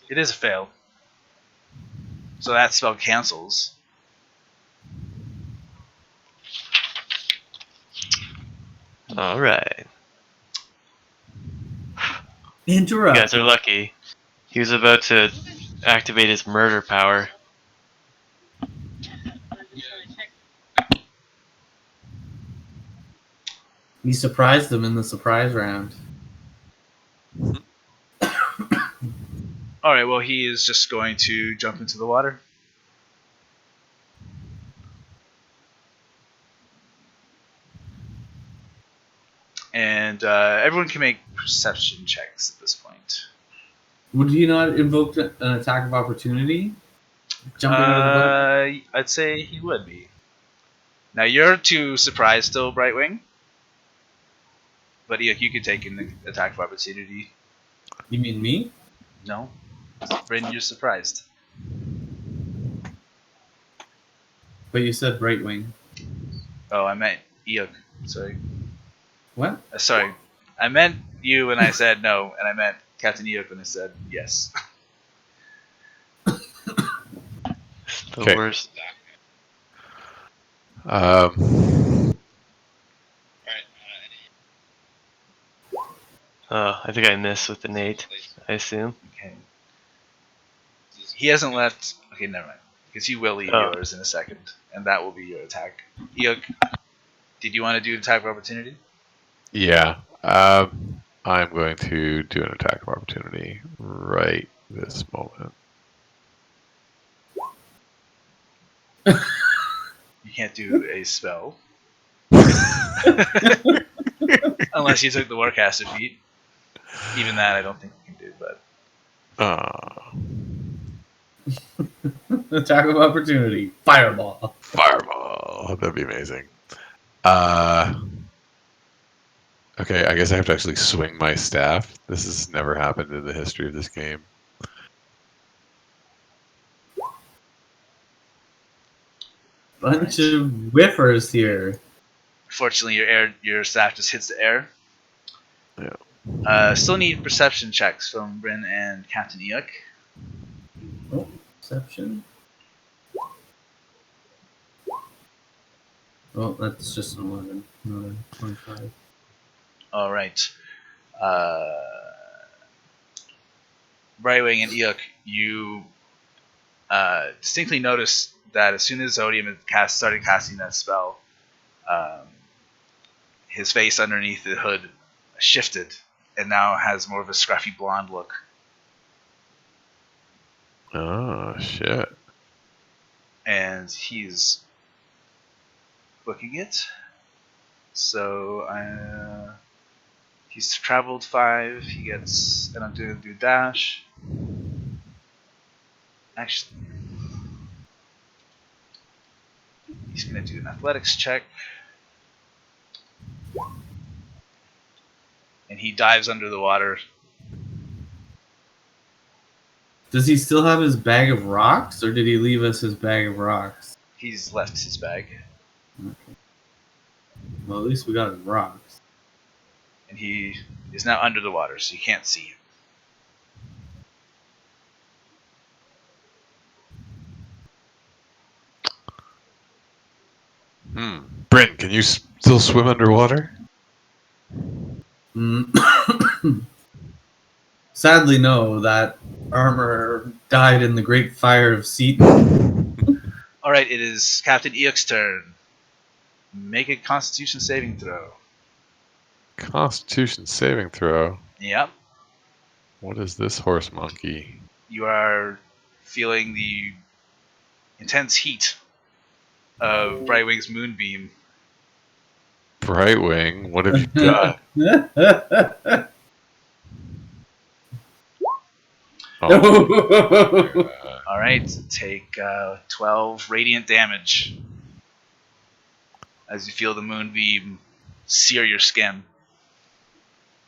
It is a fail. So that spell cancels. All right. Interrupt. You guys are lucky. He was about to activate his murder power. You surprised them in the surprise round. Alright, well, he is just going to jump into the water. And everyone can make perception checks at this point. Would you not invoke an attack of opportunity? Jumping out of the boat? I'd say he would be. Now, you're too surprised still, Brightwing. But you could take an attack of opportunity. You mean me? No. Brynn, you're surprised. But you said Brightwing. Oh, I meant Eikooc. Sorry. What? Sorry. I meant you when I said no, and I meant Captain Eikooc when I said yes. The worst. I think I missed with an 8, I assume. Okay. He hasn't left. Okay, never mind. Because he will leave yours in a second, and that will be your attack. Eikooc, did you want to do attack of opportunity? Yeah. I'm going to do an attack of opportunity right this moment. You can't do a spell. Unless you took the Warcaster feat. Even that I don't think you can do, but... Attack of opportunity. Fireball. Fireball. That'd be amazing. Okay, I guess I have to actually swing my staff. This has never happened in the history of this game. Bunch of whiffers here. Fortunately, your staff just hits the air. Yeah. Still need perception checks from Brynn and Captain Eikooc. Oh, perception. Oh, that's just an 11. Another 25. All right. Brightwing and Eikooc, you distinctly notice that as soon as Odium had started casting that spell, his face underneath the hood shifted and now has more of a scruffy blonde look. Oh, shit. And he's booking it. So he's traveled 5. He gets, and I'm going to do dash. Actually, he's going to do an athletics check. And he dives under the water. Does he still have his bag of rocks, or did he leave us his bag of rocks? He's left his bag. Okay. Well, at least we got his rocks. And he is now under the water, so you can't see him. Brynn, can you still swim underwater? Sadly, no. That armor died in the Great Fire of Seaton. Alright, it is Captain Eikoo's turn. Make a Constitution saving throw. Constitution saving throw? Yep. What is this horse monkey? You are feeling the intense heat of Brightwing's moonbeam. Brightwing, what have you done? Oh, Alright, take 12 radiant damage as you feel the moonbeam sear your skin.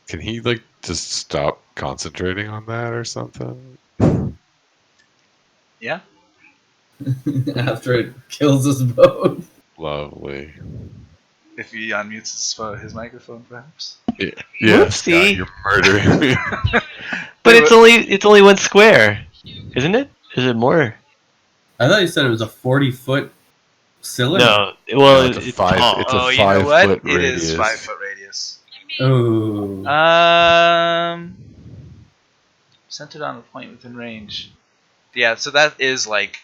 can he, like, just stop concentrating on that or something? Yeah? After it kills us both. Lovely. If he unmutes his microphone, perhaps. Yeah, Whoopsie. Scott, you're murdering me. But it's only one square, isn't it? Is it more? I thought you said it was a 40-foot cylinder. No. Well, No, it's a it's five- tall. it's a You know what? 5-foot It is radius. 5 foot radius. Oh. Centered on a point within range. Yeah, so that is like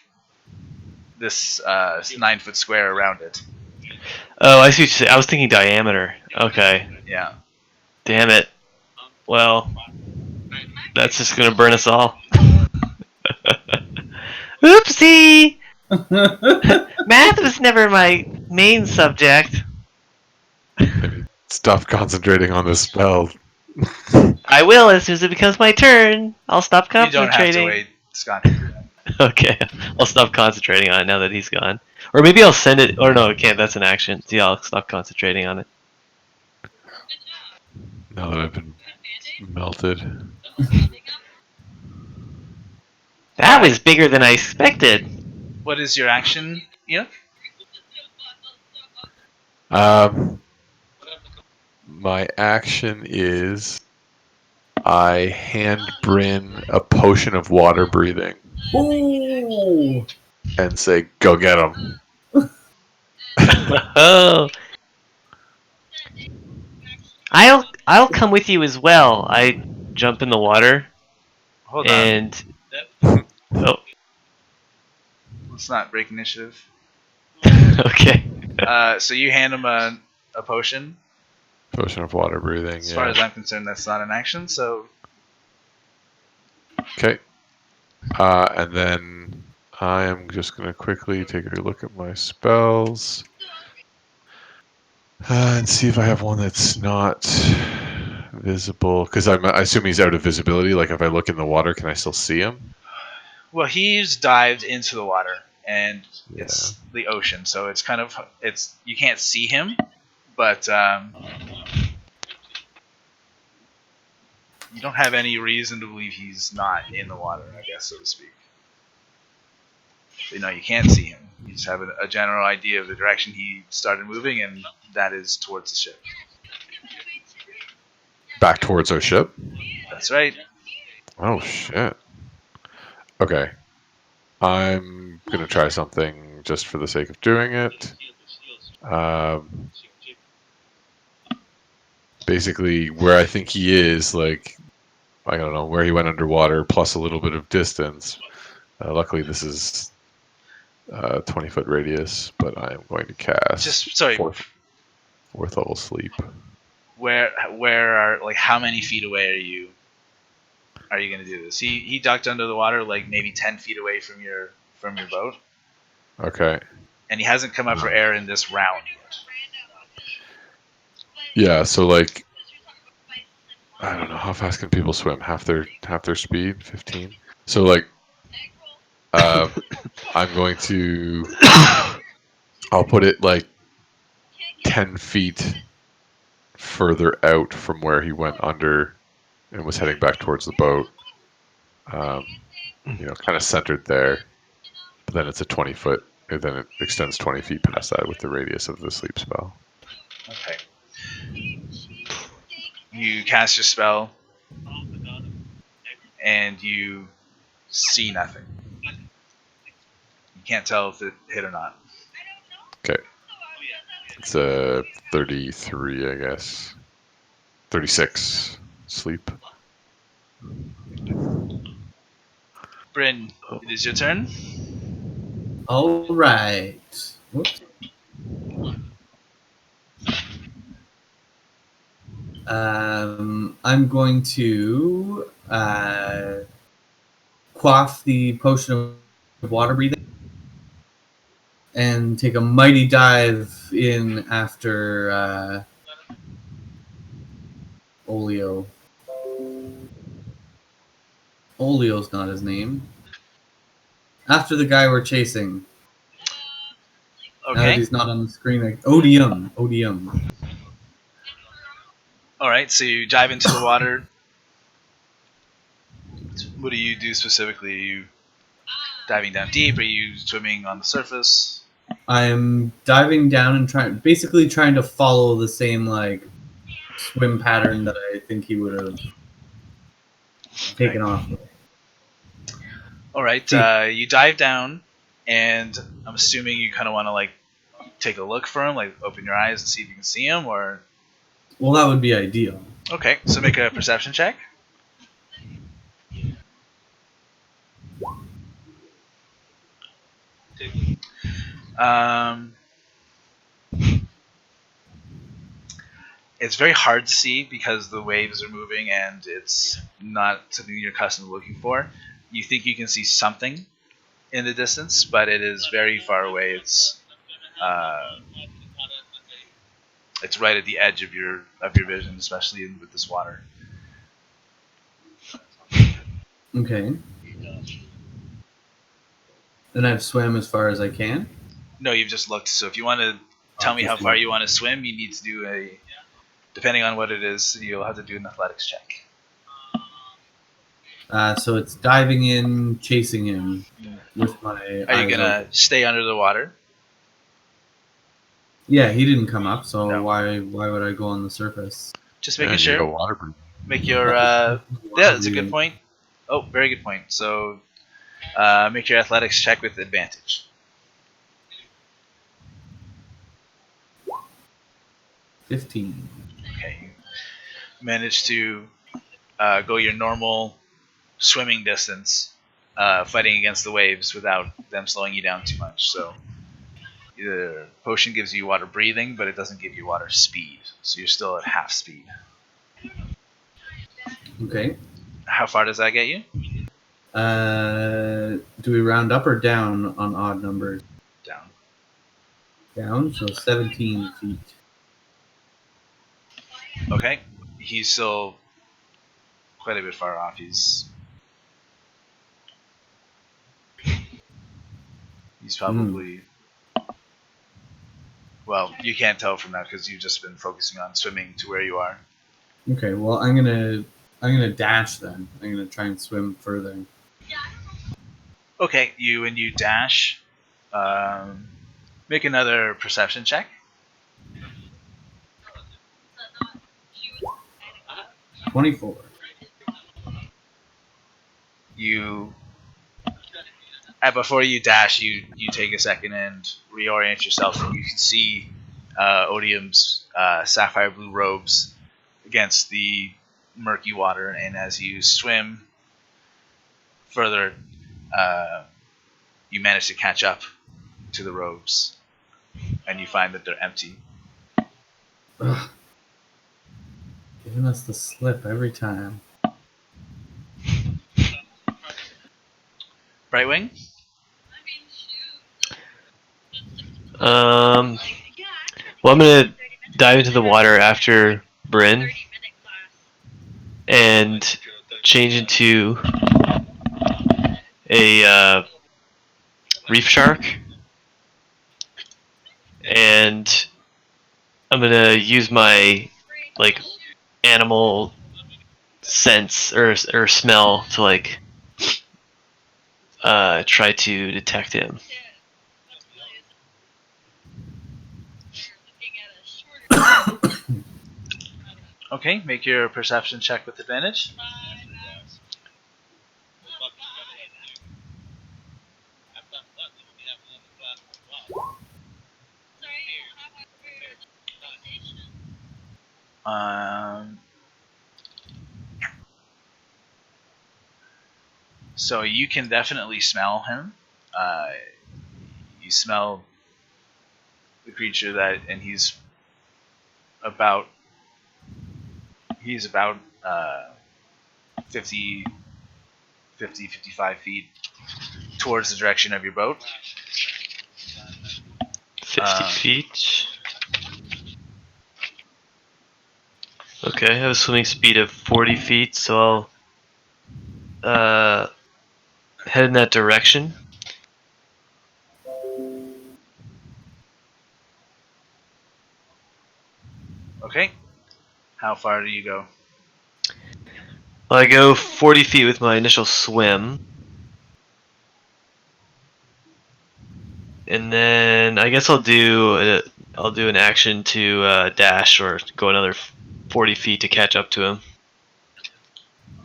this 9-foot square around it. Oh, I see what you're saying. I was thinking diameter. Okay. Yeah. Damn it. Well, that's just gonna burn us all. Oopsie! Math was never my main subject. Maybe stop concentrating on this spell. I will as soon as it becomes my turn. I'll stop You don't have to concentrating. wait, Scott. can do that. Okay, I'll stop concentrating on it now that he's gone. Or maybe I'll send it. Or no, I can't. That's an action. See, I'll stop concentrating on it. Now that I've been melted. That was bigger than I expected. What is your action, Eikooc? My action is I hand Brynn a potion of water breathing Ooh. and say, "Go get him." Oh. I'll come with you as well. I jump in the water Hold on. and oh, Let's not break initiative. okay. So you hand him a potion. Potion of water breathing. As far as I'm concerned, that's not an action. So Okay. And then I am just going to quickly take a look at my spells and see if I have one that's not visible. Because I assume he's out of visibility. Like if I look in the water, can I still see him? well, he's dived into the water, and Yeah. it's the ocean, so it's kind of you can't see him, but you don't have any reason to believe he's not in the water, I guess, so to speak. So, you can't see him. You just have a general idea of the direction he started moving, and that is towards the ship. Back towards our ship? That's right. Oh, shit. Okay. I'm going to try something just for the sake of doing it. Basically, where I think he is, like, I don't know, where he went underwater, plus a little bit of distance. Luckily, this is 20-foot radius, but I am going to cast fourth level sleep. Where are, like, how many feet away are you going to do this? He ducked under the water, like maybe 10 feet away from your boat. Okay. And he hasn't come up for air in this round yet. Yeah, so like, I don't know, how fast can people swim? Half their speed, 15. So like, I'm going to, I'll put it like 10 feet further out from where he went under and was heading back towards the boat. Kind of centered there. But then it's a 20-foot, and then it extends 20 feet past that with the radius of the sleep spell. Okay. You cast your spell, and you see nothing. You can't tell if it hit or not. Okay. It's a 33, I guess. 36 sleep. Brynn, it is your turn. All right. Whoops. I'm going to quaff the potion of water breathing and take a mighty dive in after Olio. Olio's not his name. After the guy we're chasing. Now that Okay. he's not on the screen. Like, Odium. Alright, so you dive into the water. What do you do specifically? Are you diving down deep? Are you swimming on the surface? I'm diving down and trying to follow the same like swim pattern that I think he would have taken off with. Alright, you dive down, and I'm assuming you kind of want to like take a look for him, like open your eyes and see if you can see him, or... Well, that would be ideal. Okay, so make a perception check. It's very hard to see because the waves are moving and it's not something you're accustomed to looking for. You think you can see something in the distance, but it is very far away. It's right at the edge of your vision, especially with this water. Okay. And I've swam as far as I can? No, you've just looked. So if you want to tell me how far you want to swim, you need to do depending on what it is, you'll have to do an athletics check. So it's diving in, chasing him with my... Are you going to stay under the water? Yeah, he didn't come up, so No. why would I go on the surface? Just making sure. Make your... yeah, that's a good point. Oh, very good point. So make your athletics check with advantage. 15. Okay. You managed to go your normal swimming distance, fighting against the waves without them slowing you down too much. So The potion gives you water breathing, but it doesn't give you water speed. So you're still at half speed. Okay. How far does that get you? Do we round up or down on odd numbers? Down. Down, so 17 feet. Okay. He's still quite a bit far off. He's probably... Well, you can't tell from that because you've just been focusing on swimming to where you are. Okay, well I'm gonna dash then. I'm gonna try and swim further. Okay, you dash. Make another perception check. 24. Before you dash, you take a second and reorient yourself, and you can see Odium's sapphire blue robes against the murky water. And as you swim further, you manage to catch up to the robes, and you find that they're empty. Ugh. Giving us the slip every time. Brightwing? Well, I'm gonna dive into the water after Brynn and change into a reef shark, and I'm gonna use my animal sense or smell to try to detect him. Okay, make your perception check with advantage. So you can definitely smell him. You smell the creature and he's about 50, 55 feet towards the direction of your boat. 50 feet. Okay, I have a swimming speed of 40 feet, so I'll head in that direction. Okay. How far do you go? Well, I go 40 feet with my initial swim. And then I guess I'll do an action to dash or go another 40 feet to catch up to him.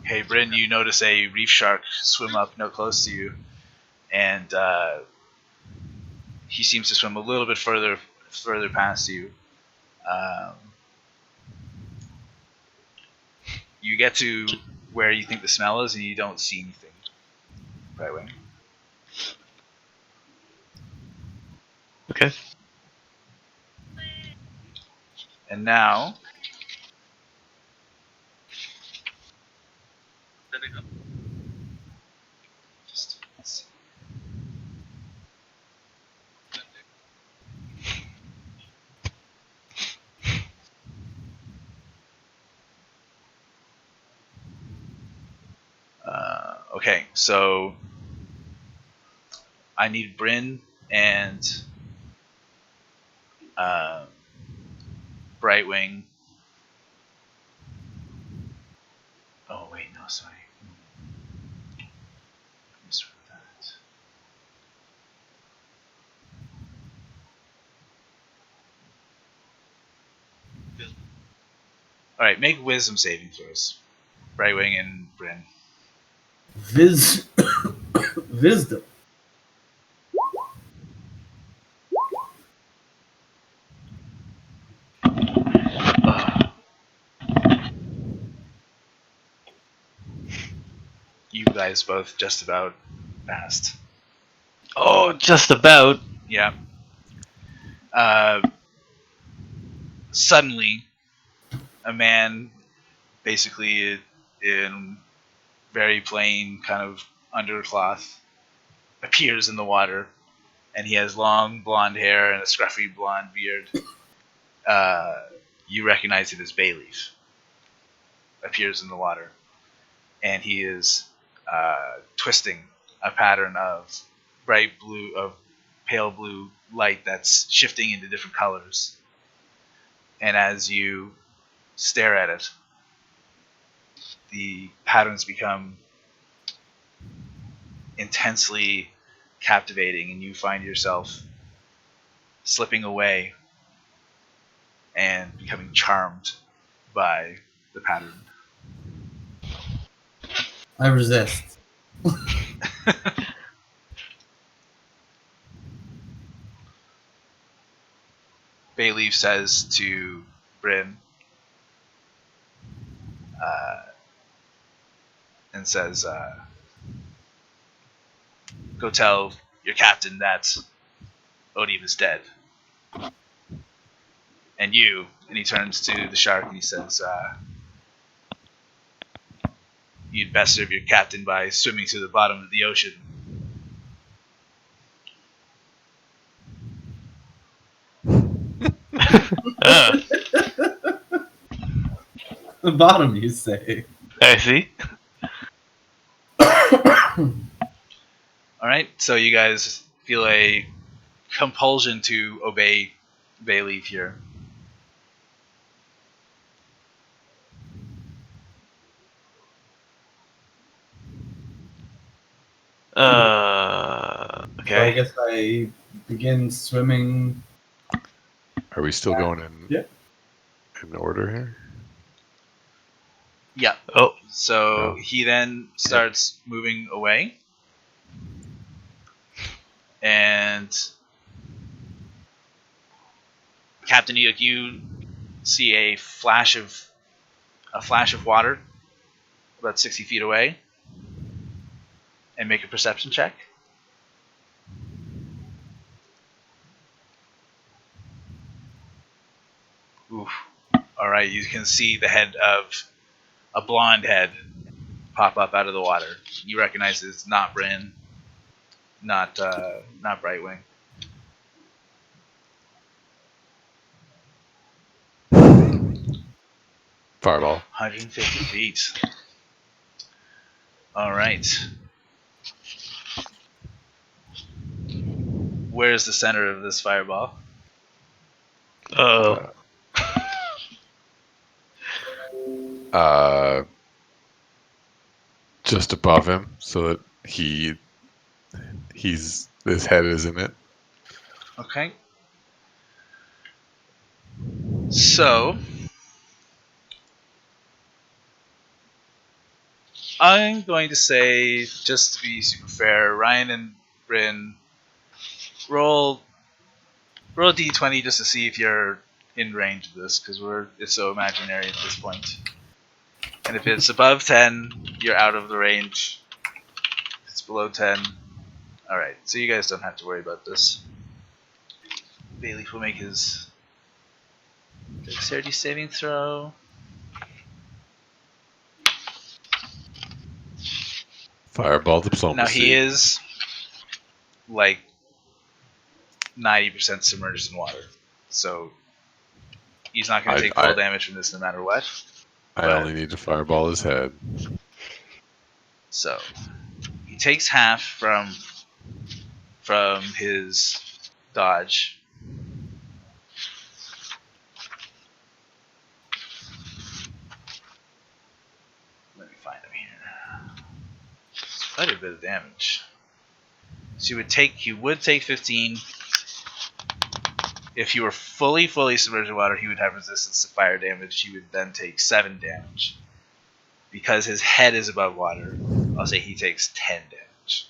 Okay, Brynn, you notice a reef shark swim up no close to you, and he seems to swim a little bit further past you. You get to where you think the smell is, and you don't see anything. Brightwing. Okay. And now, okay, so I need Brynn and Brightwing. Oh wait, no, sorry. Misread that. All right, make wisdom saving throws. Brightwing and Brynn. Wisdom. You guys both just about passed. Oh, just about. Yeah. Suddenly, a man, basically in very plain kind of undercloth, appears in the water, and he has long blonde hair and a scruffy blonde beard. You recognize it as Bayleaf. Appears in the water, and he is twisting a pattern of pale blue light that's shifting into different colors. And as you stare at it, the patterns become intensely captivating, and you find yourself slipping away and becoming charmed by the pattern. I resist. Bayleaf says to Brynn, and says, "Go tell your captain that Odious is dead." And he turns to the shark and he says, "You'd best serve your captain by swimming to the bottom of the ocean." The bottom, you say? I see. Alright, so you guys feel a compulsion to obey Bayleaf here. So I Okay. guess I begin swimming. Are we still going in Yeah. in order here? Yeah. Oh. So Oh. he then starts moving away. And Captain Eikooc, you see a flash of water about 60 feet away, and make a perception check. Oof. All right, you can see the head of a blonde head pop up out of the water. You recognize it's not Brynn, not Brightwing. Fireball. 150 feet. All right. Where's the center of this fireball? Oh. Just above him, so that his head is in it. Okay. So I'm going to say, just to be super fair, Ryan and Brynn, roll a d20 just to see if you're in range of this, because it's so imaginary at this point. And if it's above 10, you're out of the range. If it's below 10, all right. So you guys don't have to worry about this. Bayleaf will make his dexterity saving throw. Fireball diplomacy. Now he is like 90% submerged in water, so he's not going to take full damage from this no matter what. I only need to fireball his head. So he takes half from his dodge. Let me find him here. It's quite a bit of damage. So he would take 15. If he were fully submerged in water, he would have resistance to fire damage. He would then take 7 damage. Because his head is above water, I'll say he takes 10 damage.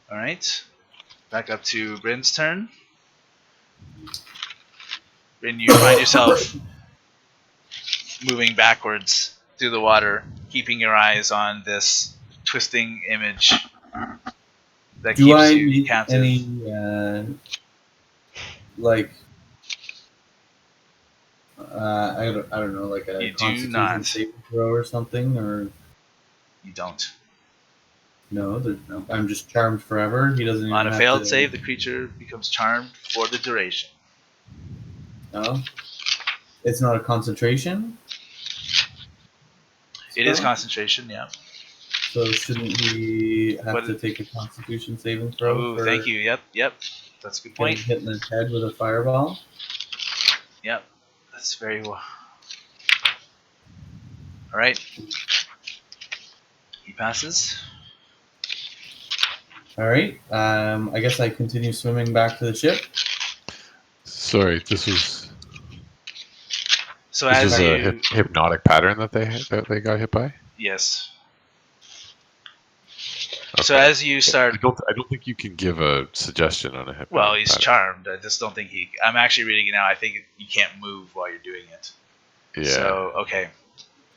Alright. Back up to Brynn's turn. Brynn, you find yourself moving backwards through the water, keeping your eyes on this twisting image that Do keeps I you make captive. any like I don't know, like a You do Constitution not. saving throw or something, or You don't. no? There's no. I'm just charmed forever. He doesn't even On a have failed to, save, the creature becomes charmed for the duration. No, it's not a concentration. It is spell? concentration, yeah. So shouldn't he have But to take a Constitution saving throw Oh, for thank you. Yep. That's a good getting point. hit in the head with a fireball? Yep. That's very well. Alright. He passes. All right. I guess I continue swimming back to the ship. Sorry, this was So as a you hypnotic pattern that they got hit by. yes. Okay. So as you start I don't think you can give a suggestion on a hypnotic well, he's pattern. charmed. I just don't think he I'm actually reading it now. I think you can't move while you're doing it. Yeah. So, okay.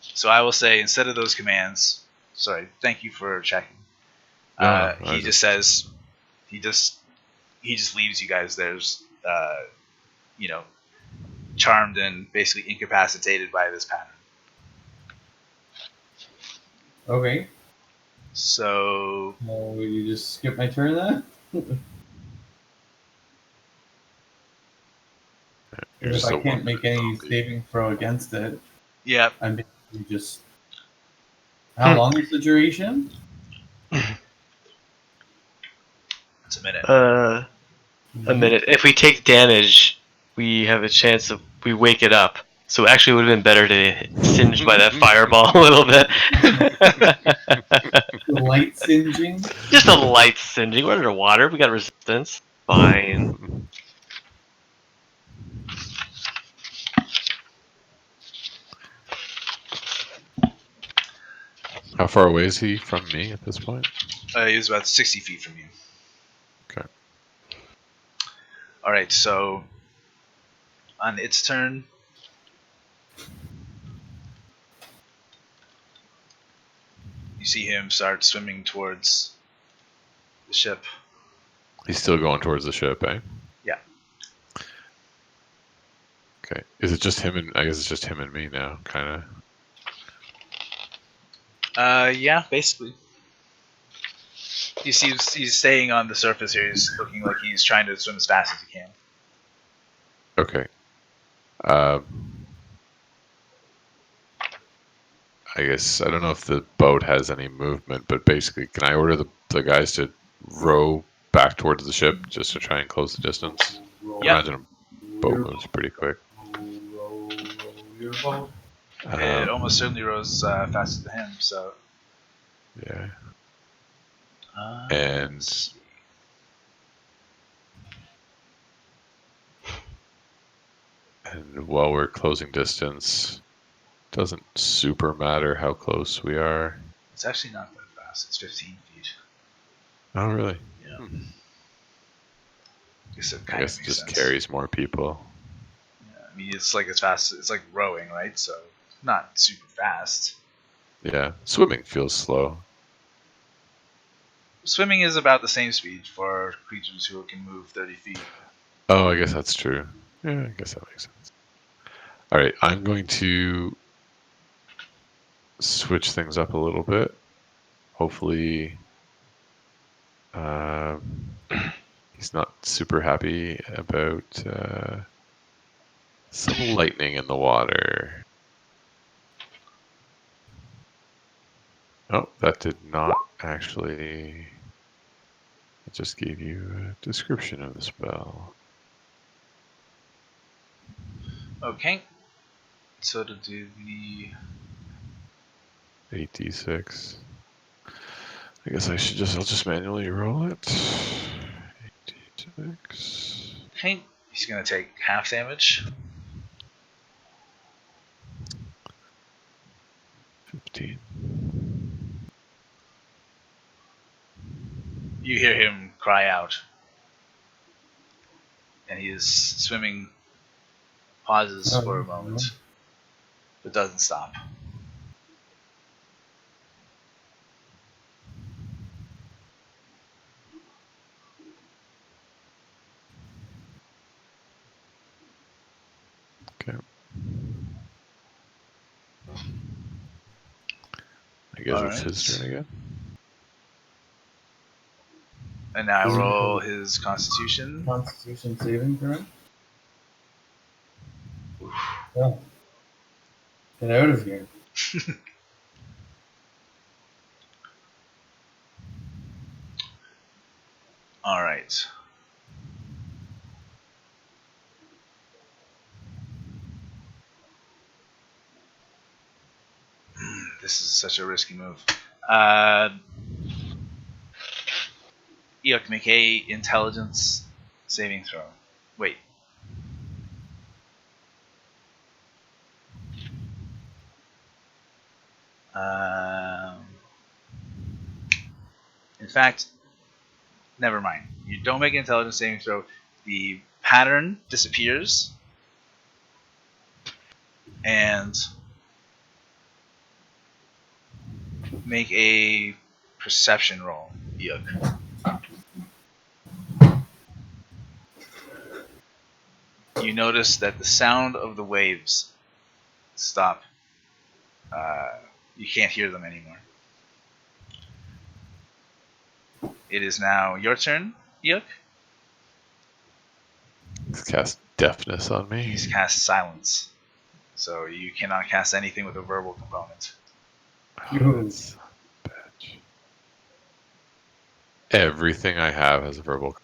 So I will say instead of those commands, sorry, thank you for checking. No, He just says he just leaves you guys there's charmed and basically incapacitated by this pattern. Okay. So Well, will you just skip my turn then? You're If just I a can't make any zombie. saving throw against it, yeah, I'm basically just. How long is the duration? it's a minute. A minute. If we take damage, we have a chance of we wake it up. So actually, it would have been better to singe by that fireball a little bit. Light singeing. Just a light singeing. We're underwater. We got resistance. Fine. How far away is he from me at this point? He was about 60 feet from you. Okay. All right, so on its turn, you see him start swimming towards the ship. He's still going towards the ship, eh? Yeah. Okay. Is it just him and I guess it's just him and me now, kind of. Yeah, basically. You see, he's staying on the surface here. He's looking like he's trying to swim as fast as he can. Okay. I guess I don't know if the boat has any movement, but basically, can I order the guys to row back towards the ship just to try and close the distance? Yeah. I imagine a boat moves pretty quick. Row your boat. It almost certainly rose faster than him, so. Yeah. And And while we're closing distance, doesn't super matter how close we are. it's actually not that fast. It's 15 feet. Oh, really? Yeah. Hmm. I I guess it just carries more people. Yeah, I mean, it's like as fast. It's like rowing, right? So not super fast. Yeah, swimming feels slow. Swimming is about the same speed for creatures who can move 30 feet. Oh, I guess that's true. Yeah, I guess that makes sense. All right, I'm going to switch things up a little bit. Hopefully, he's not super happy about some lightning in the water. Oh, that did not actually. It just gave you a description of the spell. Okay. So to do the 8d6. I guess I'll just manually roll it. 8d6. okay, he's gonna take half damage. 15. You hear him cry out, and he is swimming. Pauses for a moment, but doesn't stop. Okay. I guess it's his turn again. And now Does he roll have his Constitution. Constitution saving throw? Oh. Get out of here. All right. This is such a risky move. Eikooc, make a intelligence saving throw. Wait. In fact, never mind. You don't make an intelligence saving throw. The pattern disappears, and make a perception roll, Eikooc. You notice that the sound of the waves stop. You can't hear them anymore. It is now your turn, Eikooc. He's cast deafness on me. He's cast silence. So you cannot cast anything with a verbal component. Oh, that's a bitch. Everything I have has a verbal.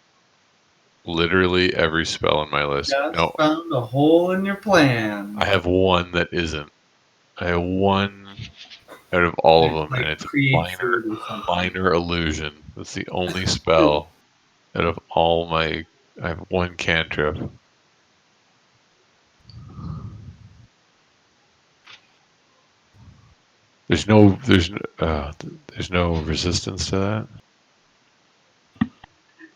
Literally every spell on my list. Just No, found a hole in your plan. I have one that isn't. I have one out of all of them, Like and it's create food or something. minor illusion. That's the only spell out of all my. I have one cantrip. There's no resistance to that.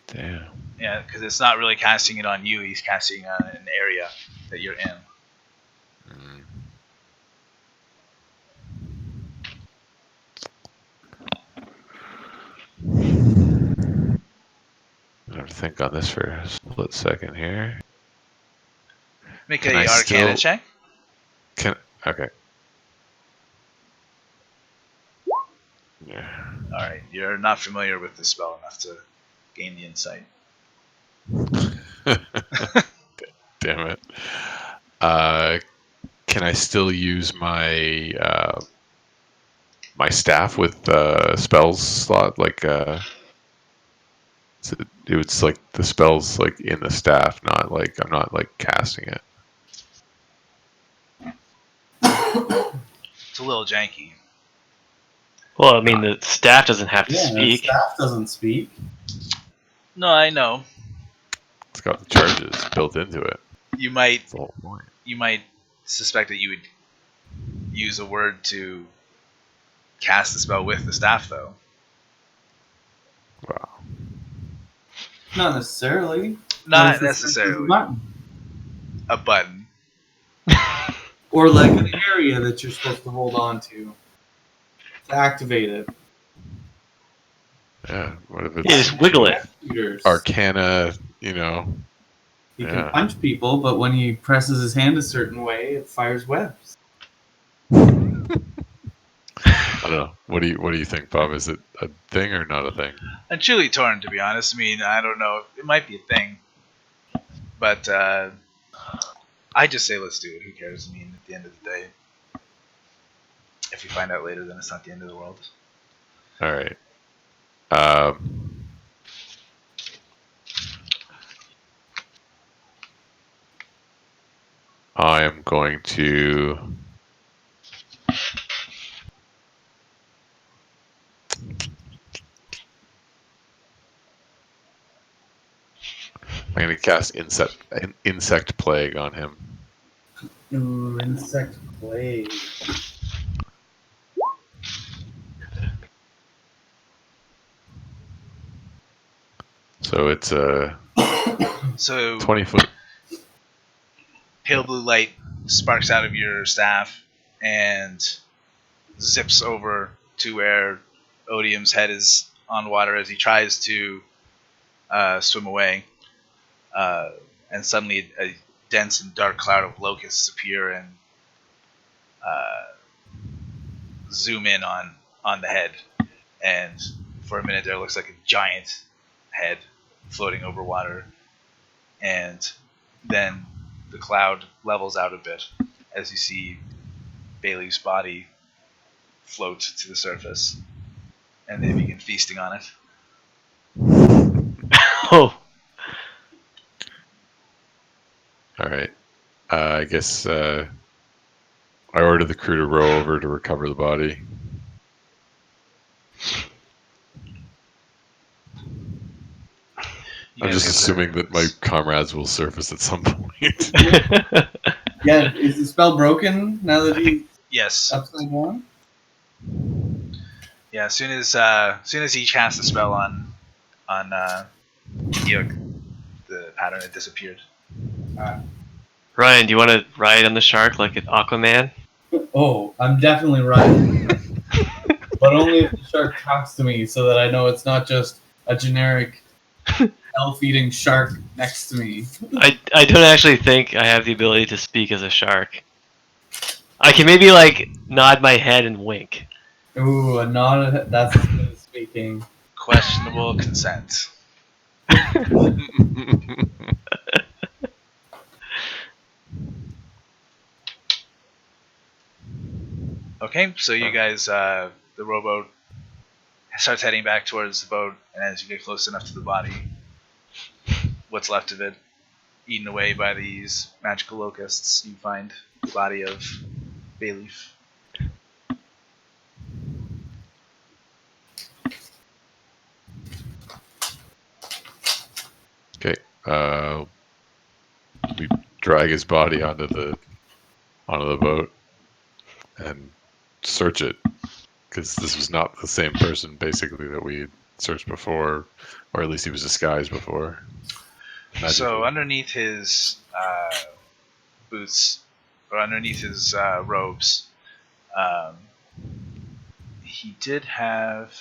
Damn. Yeah, because it's not really casting it on you. He's casting on an area that you're in. Mm. I have to think on this for a split second here. Make Can a I Arcana still- check. Okay. Yeah. All right, you're not familiar with the spell enough to gain the insight. Damn it. Can I still use my my staff with spells slot? Like, it's like the spells like in the staff, not like I'm not like casting it. It's a little janky. Well, I mean, the staff doesn't have to Yeah, speak. staff doesn't speak. No, I know. It's got the charges built into it. You might That's the whole point. you might suspect that you would use a word to cast the spell with the staff, though. Wow. Not necessarily. Not What if it's just a necessarily. button? A button. Or like an area that you're supposed to hold on to activate it. Yeah. What if You it's just wiggle it. Shooters. Arcana? You know. He Yeah. can punch people, but when he presses his hand a certain way, it fires webs. I don't know. What do you think, Bob? Is it a thing or not a thing? I'm truly torn, to be honest. I mean, I don't know. It might be a thing. But I just say let's do it. Who cares? I mean, at the end of the day, if we find out later, then it's not the end of the world. All right. I am going to. I'm going to cast insect plague on him. Ooh, insect plague. So it's a So 20 foot. pale blue light sparks out of your staff and zips over to where Odium's head is on water as he tries to swim away. And suddenly a dense and dark cloud of locusts appear and zoom in on the head. And for a minute there looks like a giant head floating over water. And then the cloud levels out a bit as you see Bailey's body float to the surface. And they begin feasting on it. Oh. Alright. I guess I ordered the crew to row over to recover the body. I'm just assuming that my comrades will surface at some point. Yeah, is the spell broken now that he's Yes. upside down? Yeah, as soon as he cast a spell on Eikooc, the pattern had disappeared. Ryan, do you want to ride on the shark like an Aquaman? Oh, I'm definitely riding. But only if the shark talks to me so that I know it's not just a generic elf-eating shark next to me. I don't actually think I have the ability to speak as a shark. I can maybe like nod my head and wink. Ooh, a nod. That's as good as speaking. Questionable consent. Okay, so you guys, the rowboat starts heading back towards the boat, and as you get close enough to the body, what's left of it, eaten away by these magical locusts, you find the body of Bayleaf. Okay. We drag his body onto the boat and search it, because this was not the same person basically that we had searched before, or at least he was disguised before. Magically. So underneath his boots, or underneath his robes, he did have...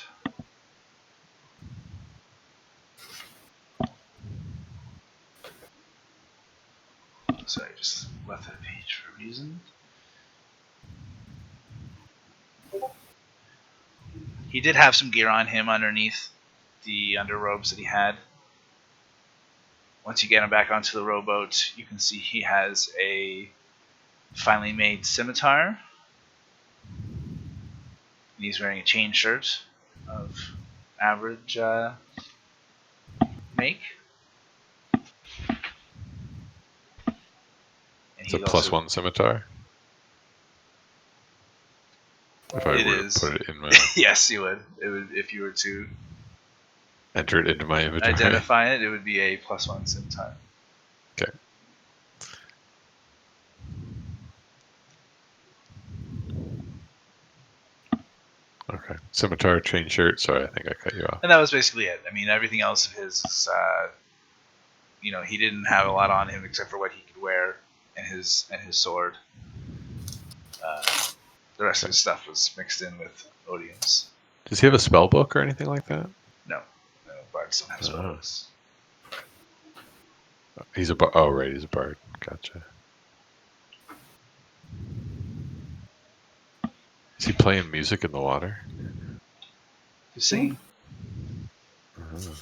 Sorry, I just left that page for a reason. He did have some gear on him underneath the underrobes that he had. Once you get him back onto the rowboat, you can see he has a finely made scimitar. And he's wearing a chain shirt of average make. And It's a +1 scimitar. If I were to put it in my yes, you would. It would if you were to enter it into my inventory. Identify it. It would be a +1 scimitar. Okay. Okay. Scimitar, chain shirt. Sorry, I think I cut you off. And that was basically it. I mean, everything else of his is, he didn't have a lot on him except for what he could wear and his sword. The rest of his stuff was mixed in with Odium's. Does he have a spell book or anything like that? No, bards don't have spells. He's a bard. Oh, right, he's a bard. Gotcha. Is he playing music in the water? He's singing. Oh.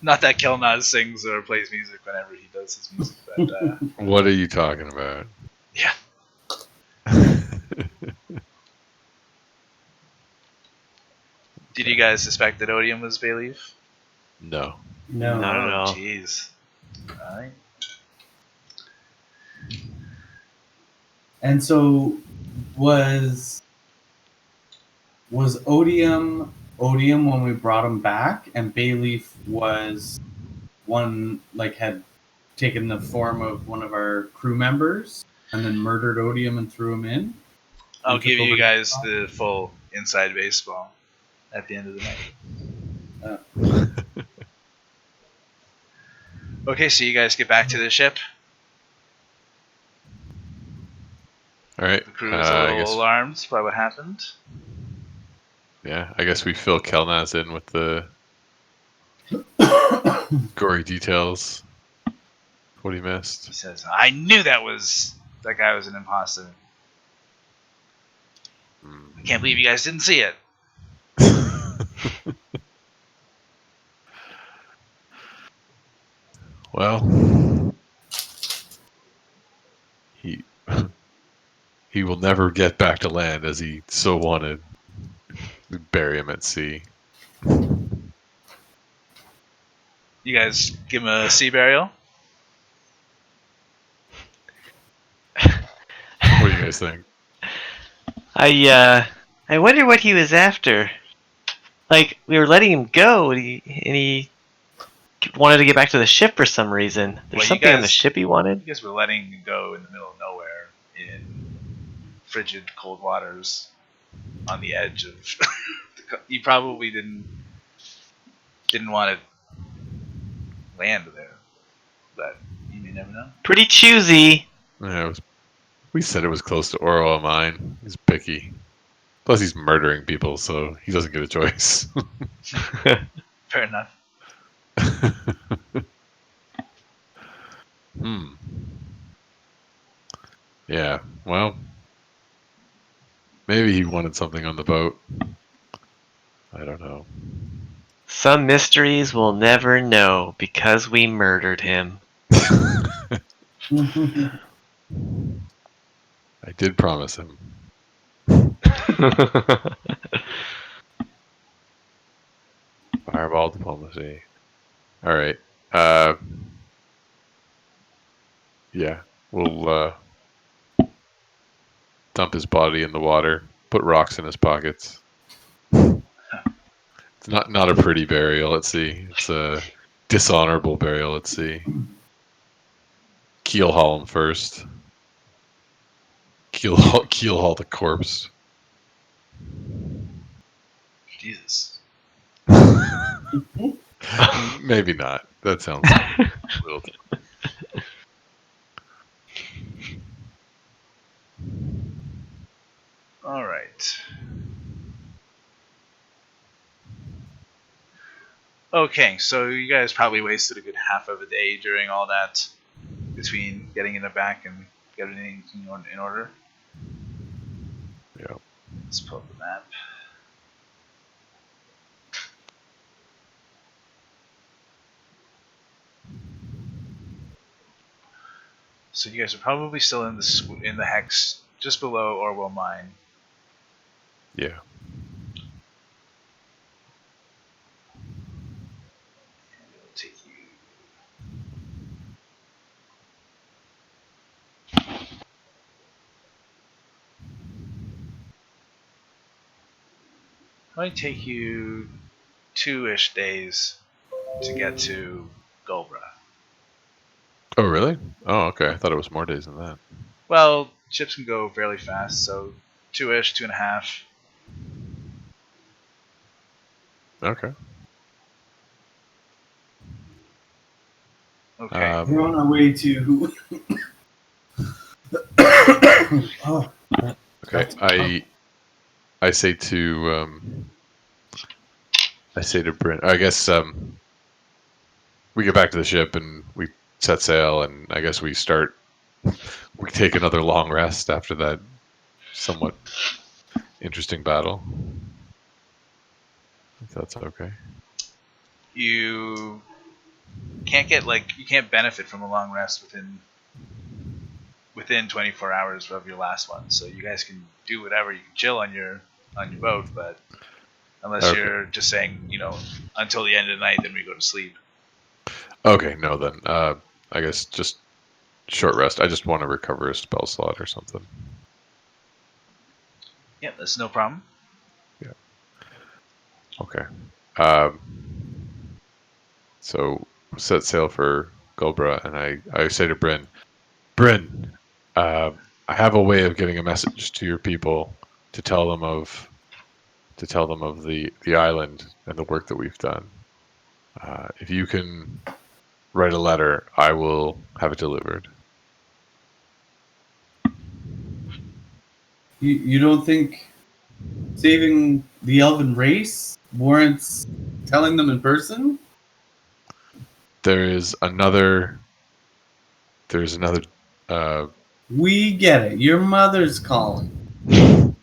Not that Kelnozz sings or plays music whenever he does his music, but What are you talking about? yeah. Did you guys suspect that Odium was Bayleaf? No. No. Not at all. Jeez. Alright. And so was Odium when we brought him back, and Bayleaf was one had taken the form of one of our crew members and then murdered Odium and threw him in? I'll give you guys the full inside baseball at the end of the night. Okay, so you guys get back to the ship. All right. The crew is a I little guess. alarmed by what happened. Yeah, I guess we fill Kelnozz in with the gory details. What he He missed. says, "I knew that guy was an imposter. I can't believe you guys didn't see it." Well, he he will never get back to land as he so wanted. We bury him at sea. You guys give him a sea burial. What do you guys think? I wonder what he was after. Like, we were letting him go, and he wanted to get back to the ship for some reason. There's Well, you something on the guys- ship he wanted. You guys were letting him go in the middle of nowhere in frigid, cold waters on the edge of. You probably didn't want to land there, but you may never know. Pretty choosy. Yeah, we said it was close to Orwell mine. He's picky. Plus, he's murdering people, so he doesn't get a choice. Fair enough. Yeah, well, maybe he wanted something on the boat. I don't know. Some mysteries we'll never know because we murdered him. I did promise him. Fireball diplomacy. All right. Yeah, we'll dump his body in the water. Put rocks in his pockets. It's not a pretty burial. Let's see. It's a dishonorable burial. Let's see. Keel haul him first. Keel haul the corpse. Jesus. Maybe not. That sounds a little. All right. Okay, so you guys probably wasted a good half of a day during all that, between getting in the back and getting anything in order. Yeah. Let's pull up the map. So you guys are probably still in the hex just below Orwell Mine. Yeah. It'll take you. Might take you 2-ish days to get to Golbra. Oh, really? Oh, okay. I thought it was more days than that. Well, ships can go fairly fast, so 2-ish, 2.5. Okay. Okay. We're on our way to. Oh, Okay. I say to Brynn. I guess we get back to the ship and we set sail, and I guess we start. We take another long rest after that somewhat interesting battle. If that's okay. You can't you can't benefit from a long rest within 24 hours of your last one. So you guys can do whatever. You can chill on your boat, but unless you're just saying, until the end of the night, then we go to sleep. Okay, no then. I guess just short rest. I just want to recover a spell slot or something. Yeah, that's no problem. Yeah. Okay. So set sail for Golbra, and I say to Brynn, I have a way of getting a message to your people to tell them of the island and the work that we've done. If you can write a letter, I will have it delivered. You don't think saving the elven race warrants telling them in person? There's another. We get it. Your mother's calling. We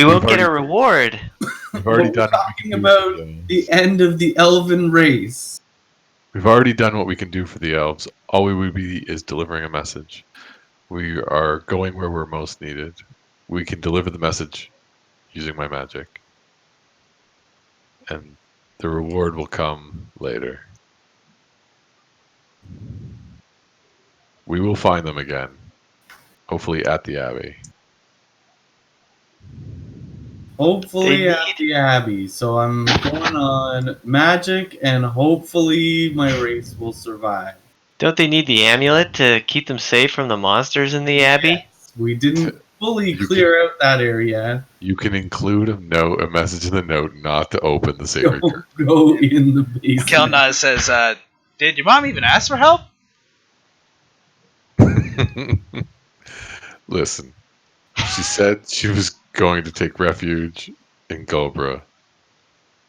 won't get a reward. We've already But we're done what we talking can do about for the the end of the elven race. We've already done what we can do for the elves. All we would be is delivering a message. We are going where we're most needed. We can deliver the message using my magic. And the reward will come later. We will find them again. Hopefully at the Abbey. Hopefully They at the Abbey. So I'm going on magic, and hopefully my race will survive. Don't they need the amulet to keep them safe from the monsters in the abbey? Yes, we didn't fully clear out that area. You can include a message in the note not to open the sacred curtain. Go in the basement. Kelnozz says, did your mom even ask for help? Listen, she said she was going to take refuge in Gobra.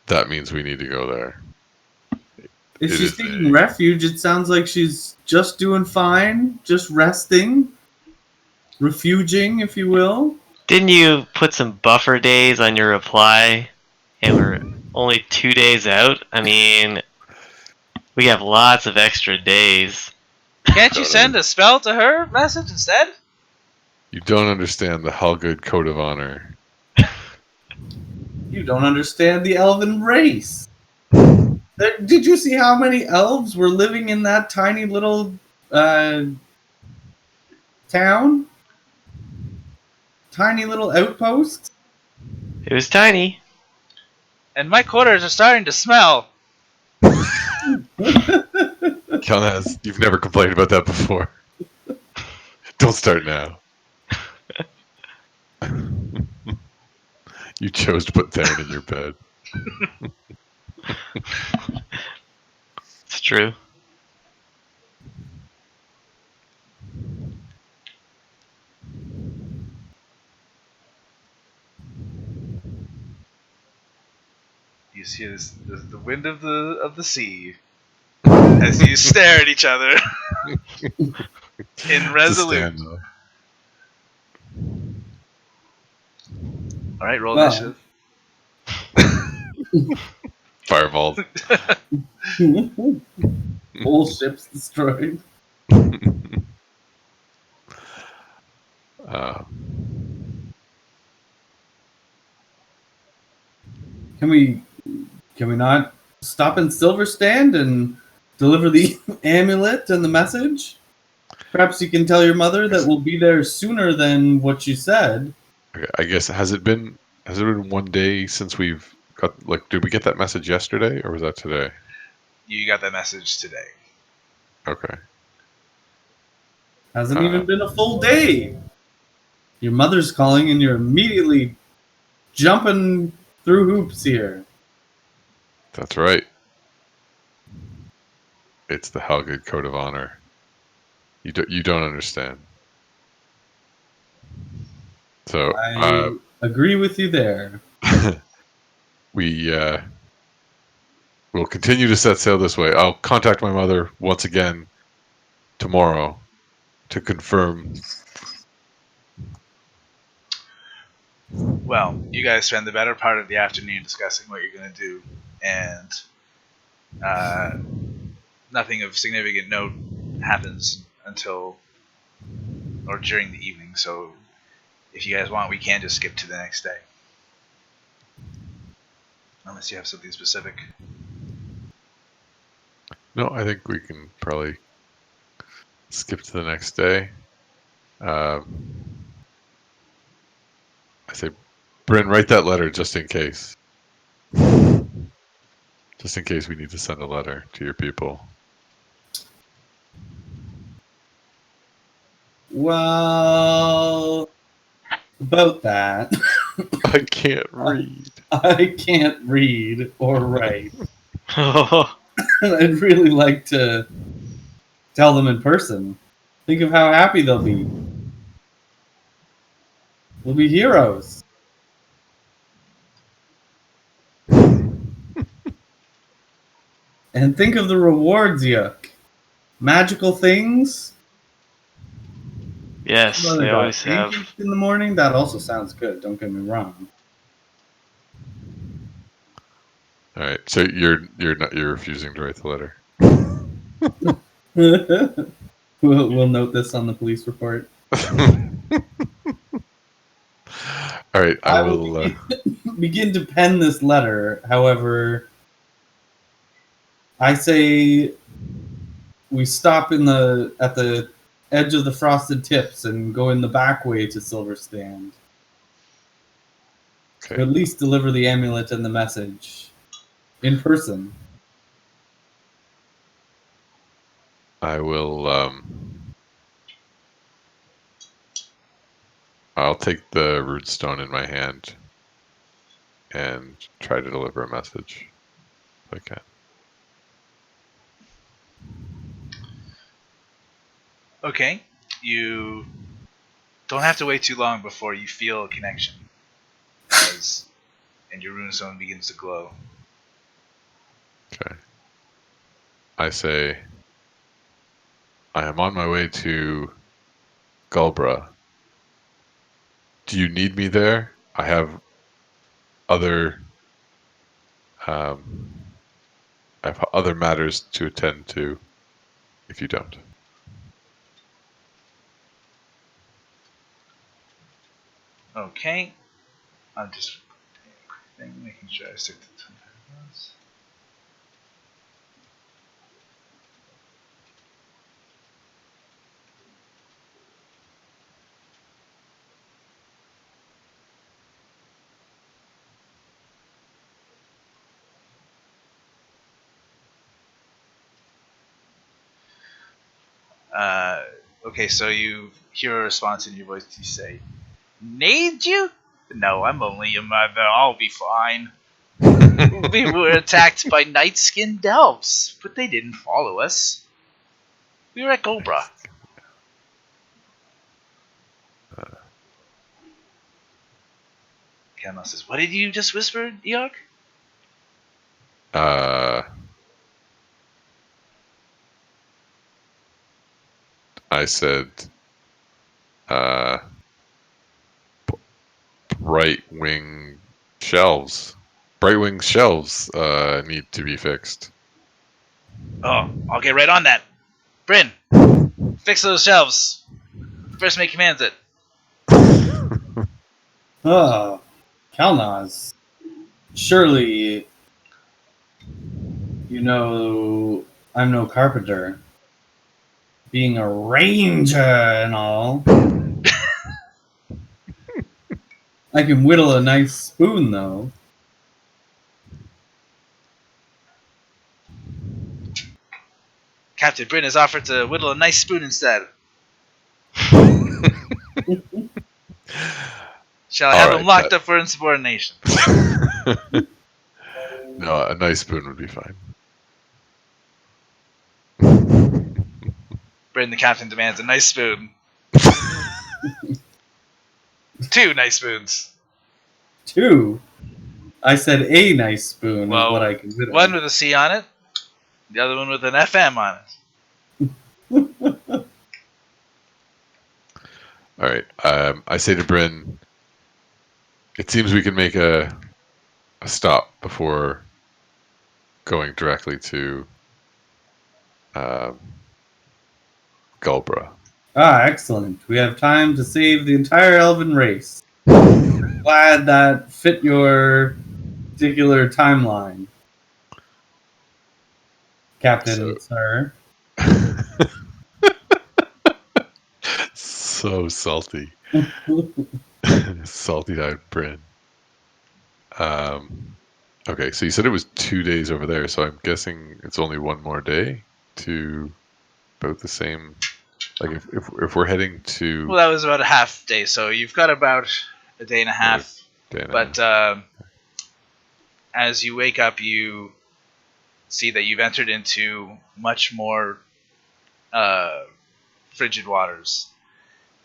That means we need to go there. If It she's is taking refuge, it sounds like she's just doing fine, just resting, refuging, if you will. Didn't you put some buffer days on your reply? And we're only 2 days out? I mean, we have lots of extra days. Can't you send a spell to her message instead? You don't understand the Halgud Code of Honor. You don't understand the elven race. Did you see how many elves were living in that tiny little town? Tiny little outpost? It was tiny. And my quarters are starting to smell. Kelnozz, you've never complained about that before. Don't start now. You chose to put Taden in your bed. It's true. You see the wind of the sea as you stare at each other in resolute. All right, roll initiative. Fireballs. Whole ship's destroyed. Can we not stop in Silver Stand and deliver the amulet and the message? Perhaps you can tell your mother that we'll be there sooner than what you said. Okay, I guess has it been 1 day since we've got did we get that message yesterday or was that today? You got that message today. Okay. Hasn't even been a full day. Your mother's calling and you're immediately jumping through hoops here. That's right. It's the Halgud Code of Honor. You don't understand. So I agree with you there. we'll continue to set sail this way. I'll contact my mother once again tomorrow to confirm. Well, you guys spend the better part of the afternoon discussing what you're going to do, and nothing of significant note happens until or during the evening. So if you guys want, we can just skip to the next day. Unless you have something specific. No, I think we can probably skip to the next day. I say, Brynn, write that letter just in case. Just in case we need to send a letter to your people. Well, about that. I can't read. I can't read or write. I'd really like to tell them in person. Think of how happy they'll be. We'll be heroes. And think of the rewards, Yuck. Magical things. Yes, What they I got? always have. Pancakes in the morning. That also sounds good. Don't get me wrong. All right. So you're refusing to write the letter. We'll note this on the police report. All right. I will will. begin to pen this letter. However, I say we stop at the edge of the frosted tips and go in the back way to Silver Stand. Okay. Or at least deliver the amulet and the message in person. I will. I'll take the root stone in my hand and try to deliver a message if I can. Okay, you don't have to wait too long before you feel a connection, and your runestone begins to glow. Okay. I say, I am on my way to Gulbra. Do you need me there? I have other matters to attend to. If you don't. Okay, I'm just making sure I stick to the time. Okay, so you hear a response in your voice. You say, "Need you? No, I'm only your mother. I'll be fine. We were attacked by night-skinned elves, but they didn't follow us. We were at Gobra." Kelnozz says, "What did you just whisper, Eikooc?" I said, Brightwing shelves. Brightwing shelves need to be fixed. Oh, I'll get right on that. Brynn, fix those shelves. First mate commands it. Oh, Kelnozz. Surely, you know, I'm no carpenter. Being a ranger and all. I can whittle a nice spoon, though. Captain Brynn has offered to whittle a nice spoon instead. Shall I have him locked up for insubordination? No, a nice spoon would be fine. Brynn, the captain, demands a nice spoon. 2 nice spoons. 2? I said a nice spoon is what I can whittle. One with a C on it, the other one with an FM on it. All right. I say to Brynn, it seems we can make a stop before going directly to Gulbra. Ah, excellent. We have time to save the entire Elven race. Glad that fit your particular timeline, Captain, sir. So salty. Salty-eyed Brynn. Okay, so you said it was 2 days over there, so I'm guessing it's only one more day to about the same. Like if we're heading to. Well, that was about a half day, so you've got about a day and a half. But as you wake up, you see that you've entered into much more frigid waters.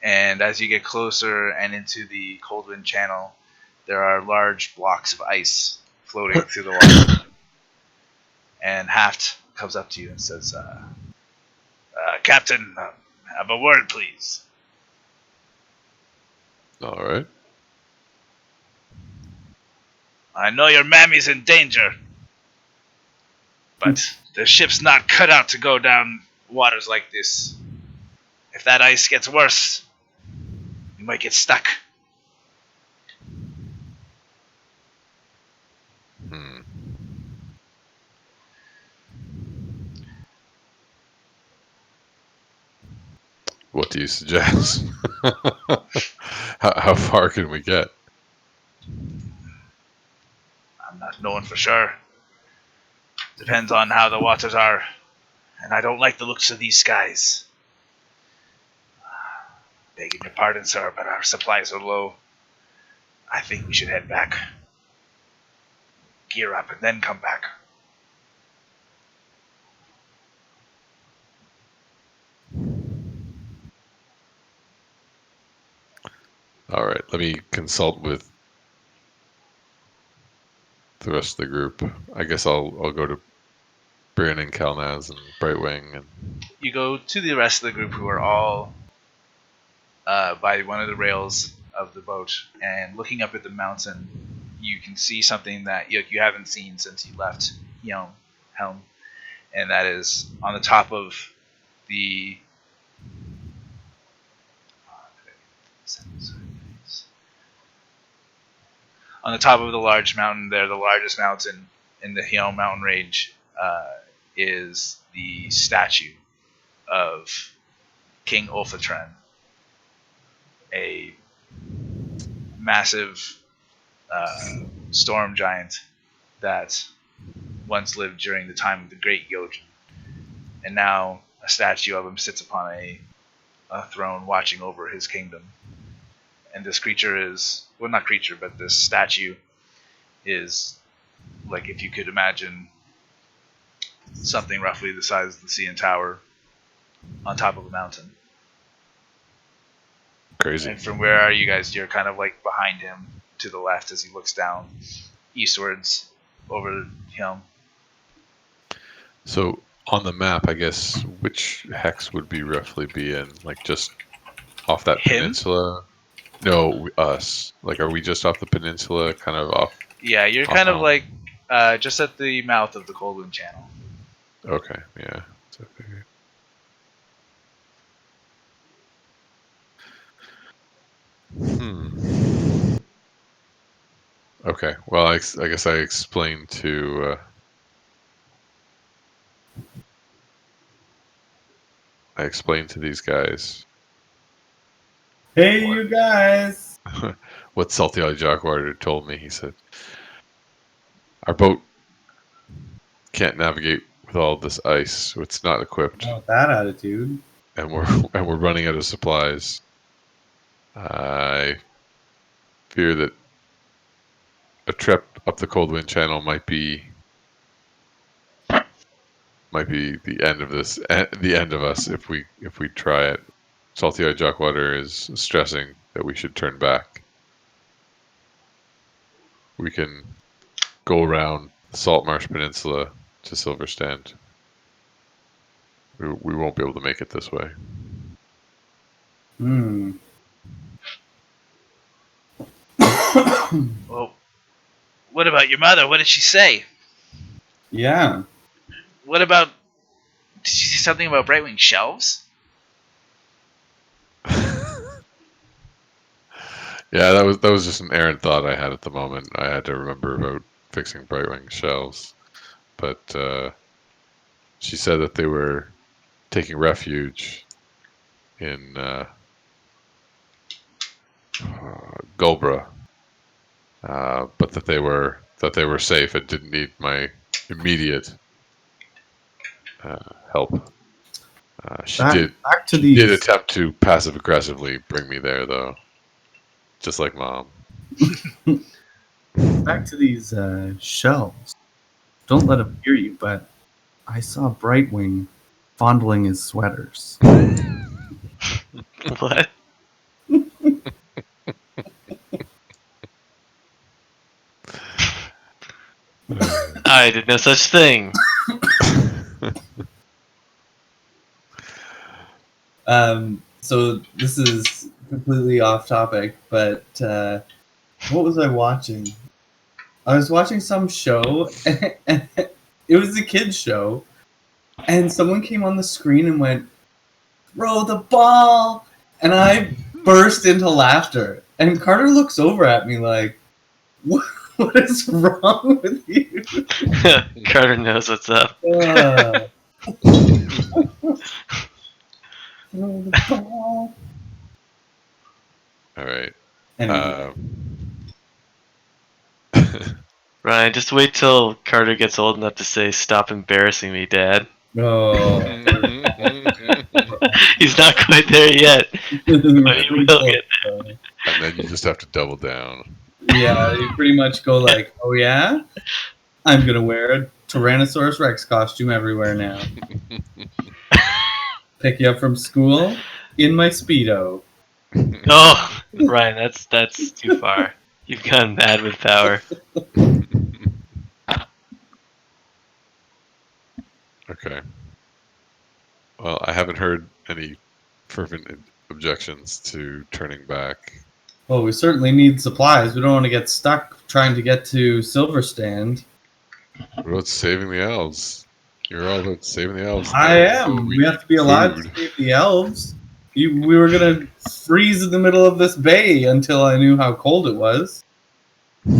And as you get closer and into the cold wind channel, there are large blocks of ice floating through the water. And Haft comes up to you and says, Captain, have a word, please. All right. I know your mammy's in danger, but the ship's not cut out to go down waters like this. If that ice gets worse, you might get stuck. What do you suggest? How far can we get? I'm not knowing for sure. Depends on how the waters are, and I don't like the looks of these skies. Begging your pardon, sir, but our supplies are low. I think we should head back. Gear up and then come back. All right, let me consult with the rest of the group. I guess I'll go to Brynn and Kelnozz and Brightwing. And You go to the rest of the group, who are all by one of the rails of the boat, and looking up at the mountain, you can see something that you haven't seen since you left Helm, and that is on the top of the large mountain there, the largest mountain in the Helm mountain range, is the statue of King Ulfatren, a massive storm giant that once lived during the time of the Great Yojin, and now a statue of him sits upon a throne watching over his kingdom. And this creature is, well, not creature, but this statue is, like, if you could imagine something roughly the size of the CN Tower on top of a mountain. crazy. And from where are you guys? You're kind of like behind him to the left as he looks down eastwards over Helm. So on the map, I guess, which hex would be roughly be in? Like just off that Him? peninsula? No, us. Like, are we just off the peninsula, kind of off? Yeah, you're Off kind of Helm. like just at the mouth of the Coldwind Channel. Okay, yeah. So I figured. Okay, well, I guess I explained to these guys Hey, you guys! what Salty Eye Jockwater told me. He said, our boat can't navigate with all this ice, so it's not equipped, Not with that attitude. and we're running out of supplies. I fear that a trip up the Coldwind Channel might be the end of this, the end of us if we try it. Salty Eye Jockwater is stressing that we should turn back. We can go around the Saltmarsh Peninsula to Silverstand. We won't be able to make it this way. Well, what about your mother? What did she say? Yeah. What about... Did she say something about Brightwing shelves? Yeah, that was just an errant thought I had at the moment. I had to remember about fixing Brightwing shelves, but she said that they were taking refuge in Gulbra, but that they were safe and didn't need my immediate help. She did attempt to passive aggressively bring me there, though, just like Mom. Back to these shelves. Don't let them hear you, but I saw Brightwing fondling his sweaters. What? I did no such thing. So this is completely off topic, but what was I watching? I was watching some show, and it was a kids show, and someone came on the screen and went, "Throw the ball!" And I burst into laughter. And Carter looks over at me like, what is wrong with you? Carter knows what's up. Throw the ball. All right. Anyway. Ryan, just wait till Carter gets old enough to say, "Stop embarrassing me, Dad." Oh. He's not quite there yet, but he will get there. And then you just have to double down. Yeah, you pretty much go like, oh yeah? I'm gonna wear a Tyrannosaurus Rex costume everywhere now. Pick you up from school in my Speedo. Oh, Ryan, that's too far. You've gone mad with power. Okay. Well, I haven't heard any fervent objections to turning back. Well, we certainly need supplies. We don't want to get stuck trying to get to Silverstand. What about saving the elves? You're all about saving the elves. I am. We have to be alive to save the elves. We were gonna freeze in the middle of this bay until I knew how cold it was.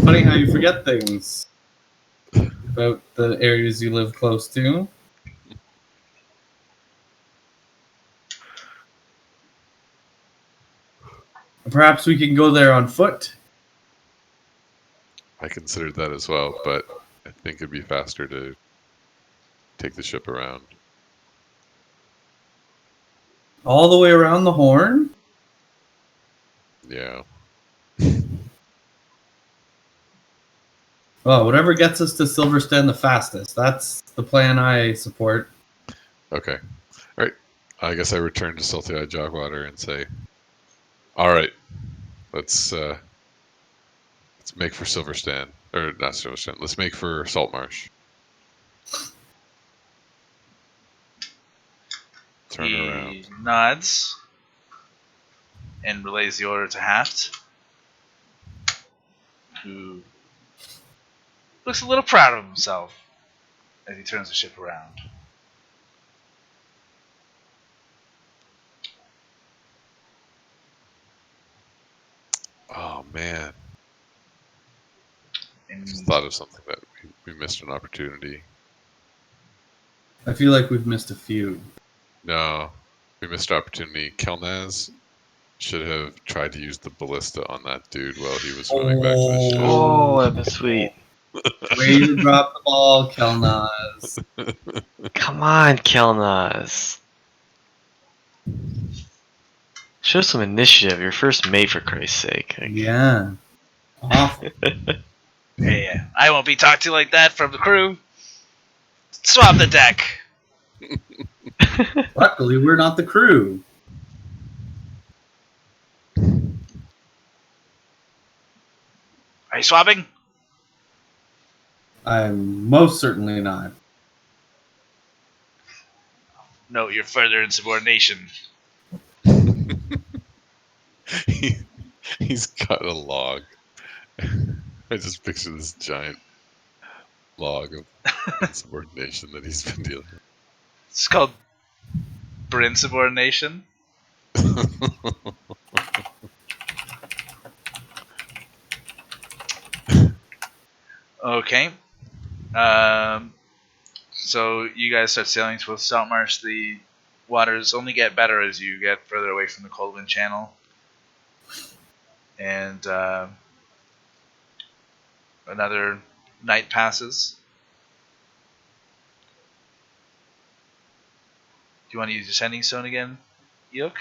Funny how you forget things about the areas you live close to. Perhaps we can go there on foot. I considered that as well, but I think it'd be faster to take the ship around. All the way around the Horn? Yeah. Well, whatever gets us to Silverstand the fastest. That's the plan I support. Okay. All right. I guess I return to Salty Eyed Jogwater and say, all right, let's make for Silverstand. Or not Silverstand. Let's make for Saltmarsh. Turn He around. nods and relays the order to Haft, who looks a little proud of himself as he turns the ship around. Oh, man. And Just thought of something that we missed an opportunity. I feel like we've missed a few. No, we missed an opportunity. Kelnozz should have tried to use the ballista on that dude while he was swimming back to the ship. Oh, that'd been sweet. Way to drop the ball, Kelnozz. Come on, Kelnozz. Show some initiative. Your first mate, for Christ's sake. Yeah. Awful. hey, I won't be talked to like that from the crew. Swap the deck. Luckily, we're not the crew. Are you swapping? I'm most certainly not. Note your further insubordination. He's got a log. I just picture this giant log of insubordination that he's been dealing It's called Brynn subordination. with. Okay. So you guys start sailing towards Saltmarsh. The waters only get better as you get further away from the Coldwind Channel. And another night passes. Do you want to use your sending stone again, Eikooc?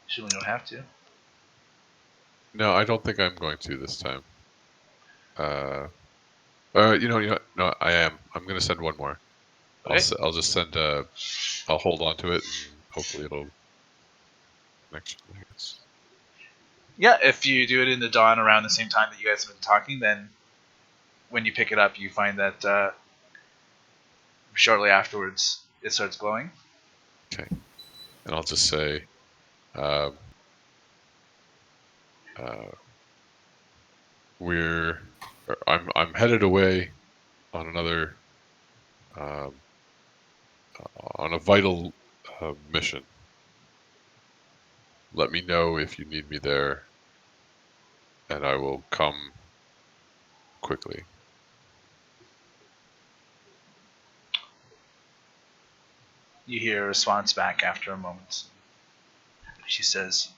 Surely don't have to. No, I don't think I'm going to this time. No, I am. I'm going to send one more. Okay. I'll just send. I'll hold on to it, and hopefully it'll connection. I guess. Yeah, if you do it in the dawn around the same time that you guys have been talking, then when you pick it up, you find that shortly afterwards it starts glowing. Okay, and I'll just say, uh, I'm headed away on another um, on a vital mission. Let me know if you need me there, and I will come quickly. You hear a response back after a moment. She says,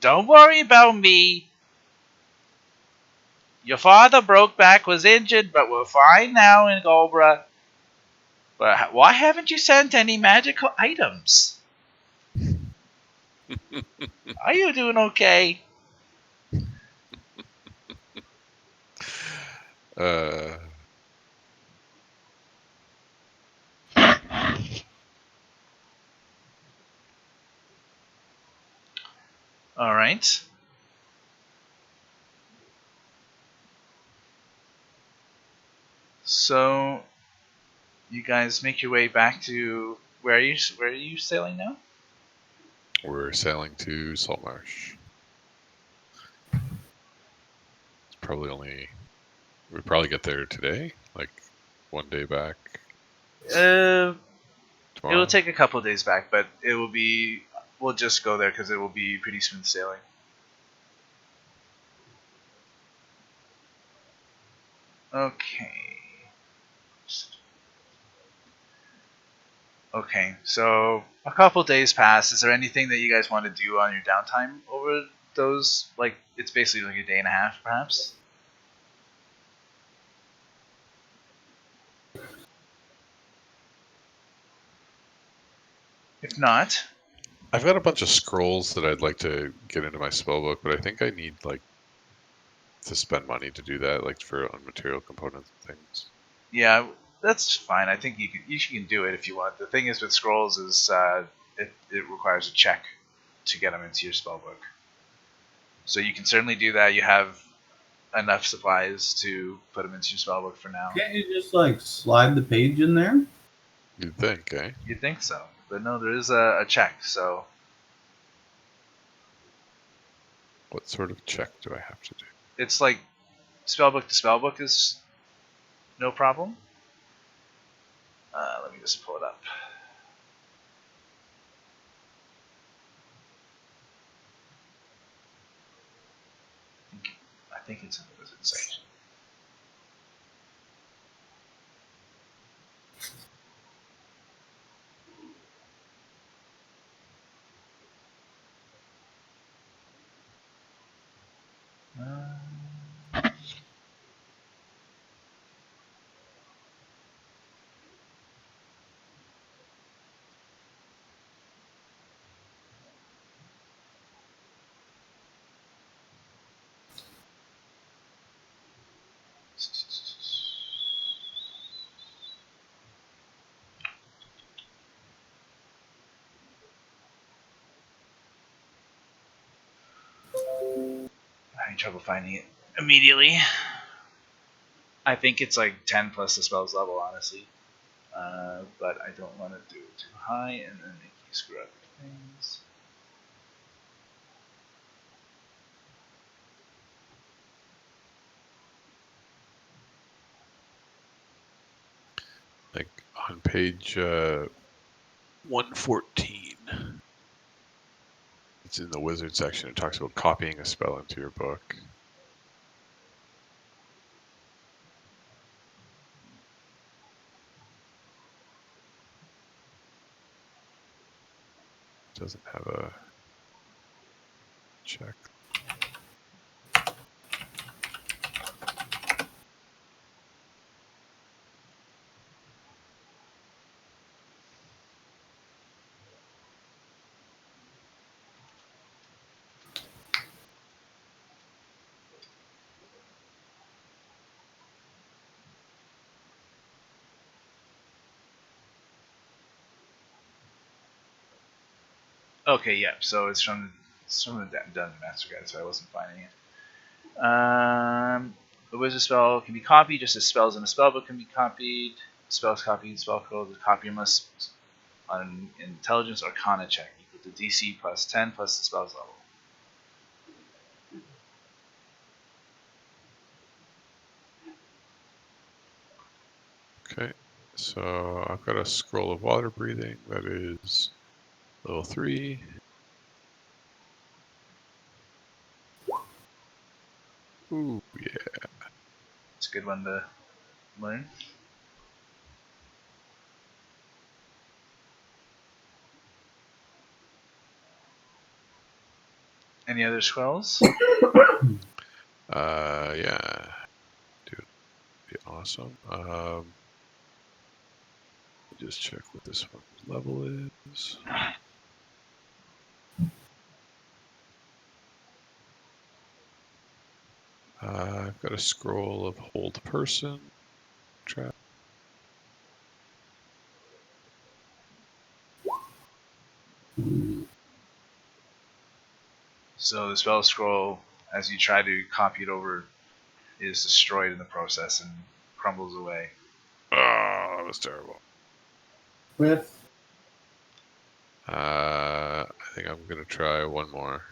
"Don't worry about me. Your father, Brokeback, was injured, but we're fine now in Gobra. But why haven't you sent any magical items? Are you doing okay?" Uh, All right. So you guys make your way back to where are you sailing now? we're sailing to Saltmarsh. It's probably only we probably get there today, like one day back It tomorrow. will take a couple of days back, but it will be. We'll just go there because it will be pretty smooth sailing. Okay. Okay, so a couple days pass. Is there anything that you guys want to do on your downtime over those? Like, it's basically like a day and a half, perhaps? If not, I've got a bunch of scrolls that I'd like to get into my spellbook, but I think I need like to spend money to do that, like for on material components and things. yeah, that's fine. I think you can do it if you want. The thing is with scrolls is it requires a check to get them into your spellbook. So you can certainly do that. You have enough supplies to put them into your spellbook for now. Can't you just like slide the page in there? You'd think, eh? You'd think so, but no, there is a check. So What sort of check do I have to do? it's like spellbook to spellbook is no problem. Let me just pull it up. I think it's in the wizard section. Having trouble finding it immediately. I think it's like 10 plus the spell's level, honestly. But I don't want to do it too high and then make you screw up your things. Like on page 114. It's in the wizard section. It talks about copying a spell into your book. It doesn't have a check. Okay, yeah. So it's from the Dungeon Master Guide, so I wasn't finding it. The wizard spell can be copied, just as spells in a spellbook can be copied. Spells copied, spell code. The copy must on an intelligence arcana check equal to DC plus 10 plus the spell's level. Okay, so I've got a scroll of water breathing. That is level 3. Ooh, yeah. It's a good one to learn. Any other scrolls? Yeah. Dude, be awesome. Just check what this one's level is. I've got a scroll of hold person trap. So the spell scroll, as you try to copy it over, is destroyed in the process and crumbles away. Oh, that was terrible. With I think I'm gonna try one more.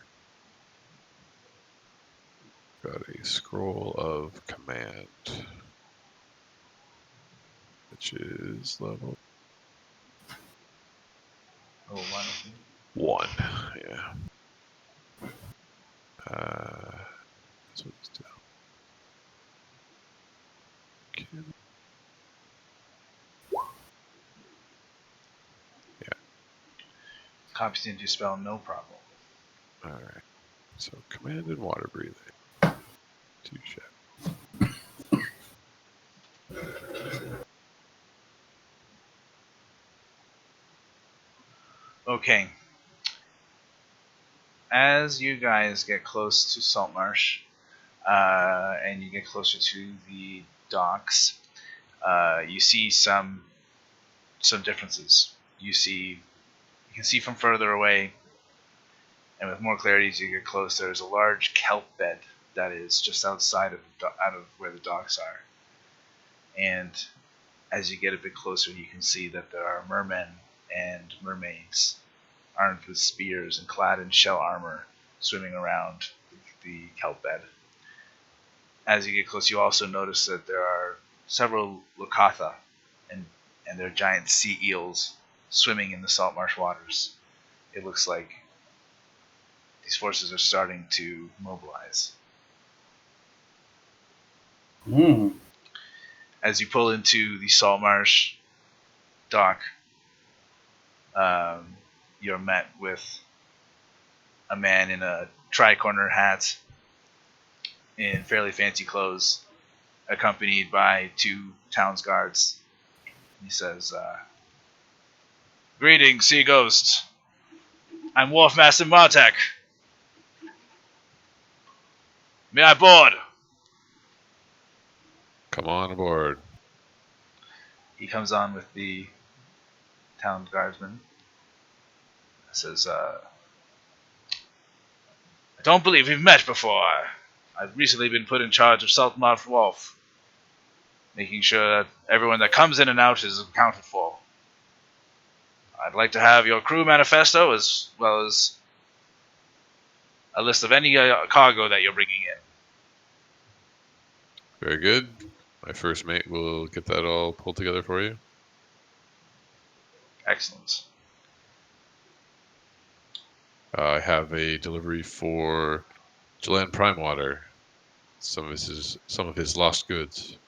Got a scroll of command, which is level Oh, one. 1. Yeah. So it's down. Okay. Copies into your spell, no problem. Alright. So command and water breathing. 2 check. Okay. As you guys get close to Saltmarsh, and you get closer to the docks, you see some differences. You can see from further away, and with more clarity as you get close, there's a large kelp bed that is just outside of where the docks are. And as you get a bit closer, you can see that there are mermen and mermaids armed with spears and clad in shell armor swimming around the kelp bed. As you get close, you also notice that there are several Lokatha and their giant sea eels swimming in the saltmarsh waters. It looks like these forces are starting to mobilize. As you pull into the Saltmarsh dock, you're met with a man in a tri-corner hat in fairly fancy clothes, accompanied by 2 town's guards. He says, "Greetings, sea ghosts. I'm Wharf Master Martek. May I board?" Come on aboard. He comes on with the town guardsman. Says, "I don't believe we've met before. I've recently been put in charge of Saltmarsh Wharf, making sure that everyone that comes in and out is accounted for. I'd like to have your crew manifesto as well as a list of any cargo that you're bringing in." Very good. My first mate will get that all pulled together for you. Excellent. I have a delivery for Jalan Primewater. Some of his lost goods.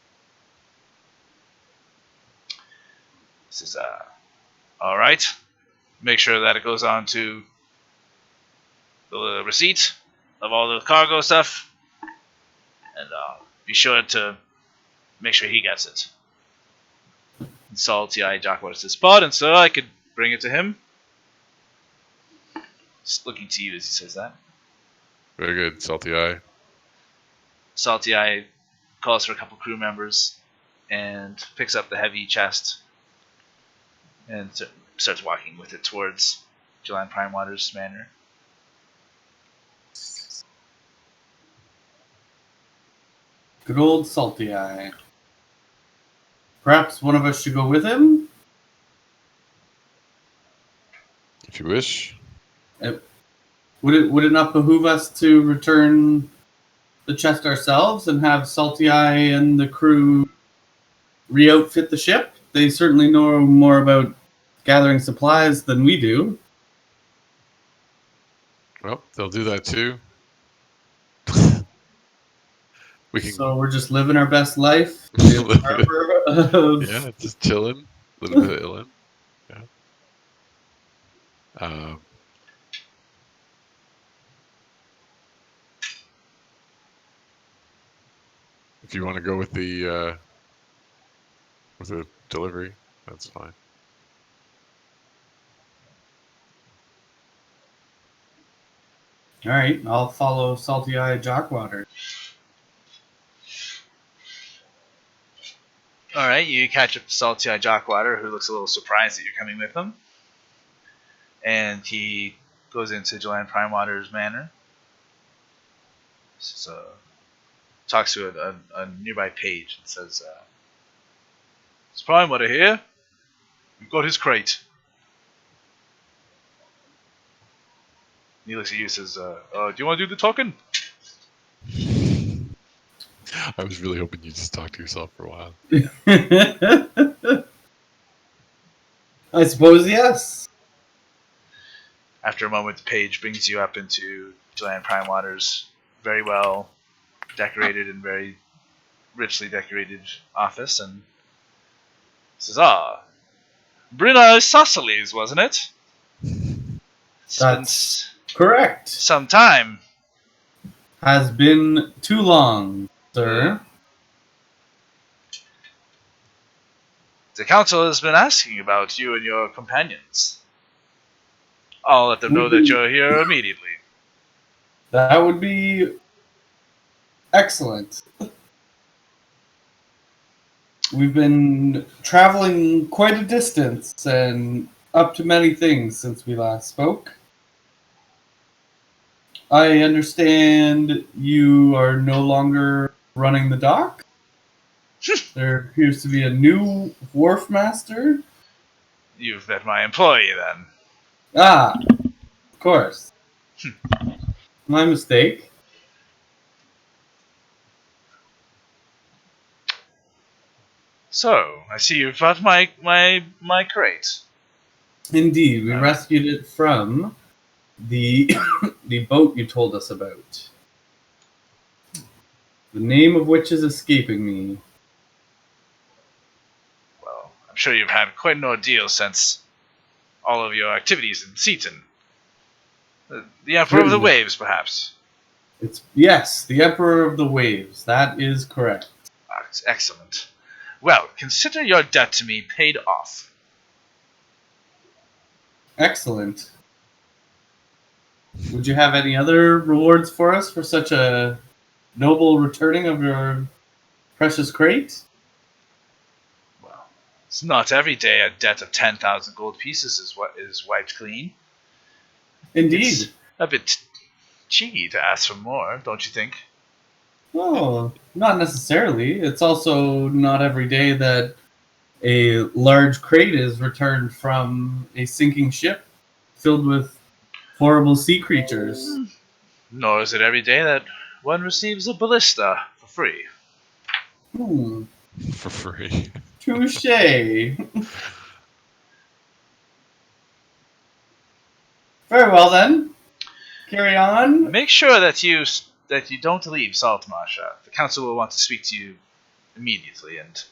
Says, "All right. Make sure that it goes on to the receipt of all the cargo stuff, and be sure to make sure he gets it." And salty-eyed Jockwater says, "Pardon, sir, I could bring it to him." Just looking to you as he says that. Very good, Salty Eye. Salty Eye calls for a couple crew members and picks up the heavy chest and starts walking with it towards Julian Primewater's manor. Good old Salty Eye. Perhaps one of us should go with him? If you wish. Would it not behoove us to return the chest ourselves and have Salty Eye and the crew re-outfit the ship? They certainly know more about gathering supplies than we do. Well, they'll do that too. We can. So we're just living our best life. In the harbor of... Yeah, just chilling. A little bit of illin. Yeah. If you want to go with the delivery, that's fine. All right, I'll follow Salty Eye Jockwater. Alright, you catch up to Salty Eye Jockwater, who looks a little surprised that you're coming with him. And he goes into Julian Primewater's manor. So, talks to a nearby page and says, "Is Primewater here? We've got his crate." He looks at you and says, "Do you want to do the talking?" I was really hoping you'd just talk to yourself for a while. I suppose yes. After a moment, the page brings you up into Julian Primewater's very well decorated and very richly decorated office and says, Brynn Isosceles, wasn't it? That's correct. Some time. Has been too long, sir. The council has been asking about you and your companions. I'll let them know that you're here immediately. That would be excellent. We've been traveling quite a distance and up to many things since we last spoke. I understand you are no longer running the dock. There appears to be a new wharf master. You've met my employee, then. Ah, of course. My mistake. So, I see you've brought my crate. Indeed, we rescued it from the the boat you told us about. The name of which is escaping me. Well, I'm sure you've had quite an ordeal since all of your activities in Seaton. The Emperor of the Waves, perhaps. Yes, the Emperor of the Waves. That is correct. Excellent. Well, consider your debt to me paid off. Excellent. Would you have any other rewards for us for such a noble returning of your precious crate? Well, it's not every day a debt of 10,000 gold pieces is wiped clean. Indeed. It's a bit cheeky to ask for more, don't you think? Oh, not necessarily. It's also not every day that a large crate is returned from a sinking ship filled with horrible sea creatures. Nor is it every day that one receives a ballista for free. For free. Touche. Very well then. Carry on. Make sure that you don't leave Saltmarsh. The council will want to speak to you immediately, and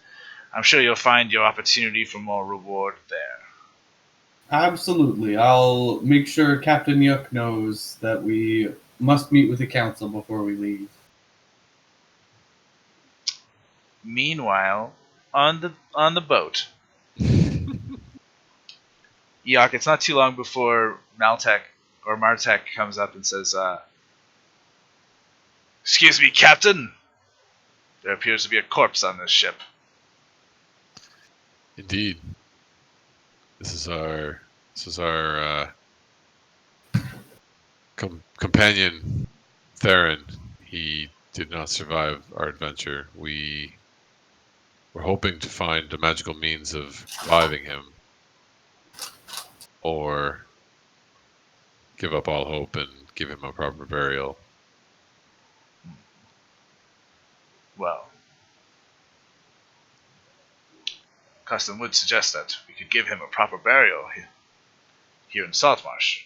I'm sure you'll find your opportunity for more reward there. Absolutely. I'll make sure Captain Yook knows that we must meet with the council before we leave. Meanwhile, on the boat, Eikooc, it's not too long before Martek comes up and says, "Excuse me, Captain. There appears to be a corpse on this ship." Indeed. This is our companion Theron, he did not survive our adventure. We were hoping to find a magical means of reviving him, or give up all hope and give him a proper burial. Well, custom would suggest that we could give him a proper burial here in Saltmarsh.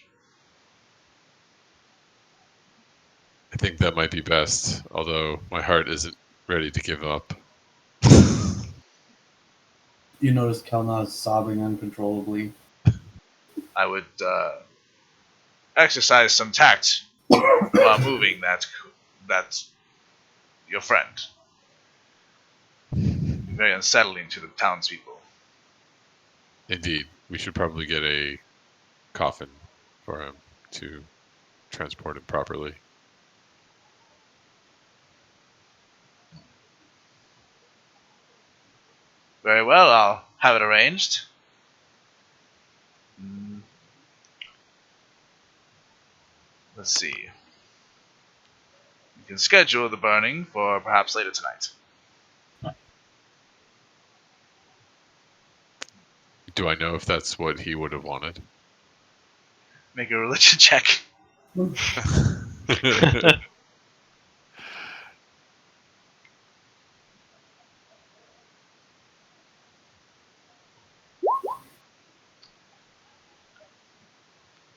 I think that might be best, although my heart isn't ready to give up. You notice Kelnozz sobbing uncontrollably. I would exercise some tact while moving that your friend. Very unsettling to the townspeople. Indeed, we should probably get a coffin for him to transport him properly. Very well, I'll have it arranged. Let's see. You can schedule the burning for perhaps later tonight. Do I know if that's what he would have wanted? Make a religion check.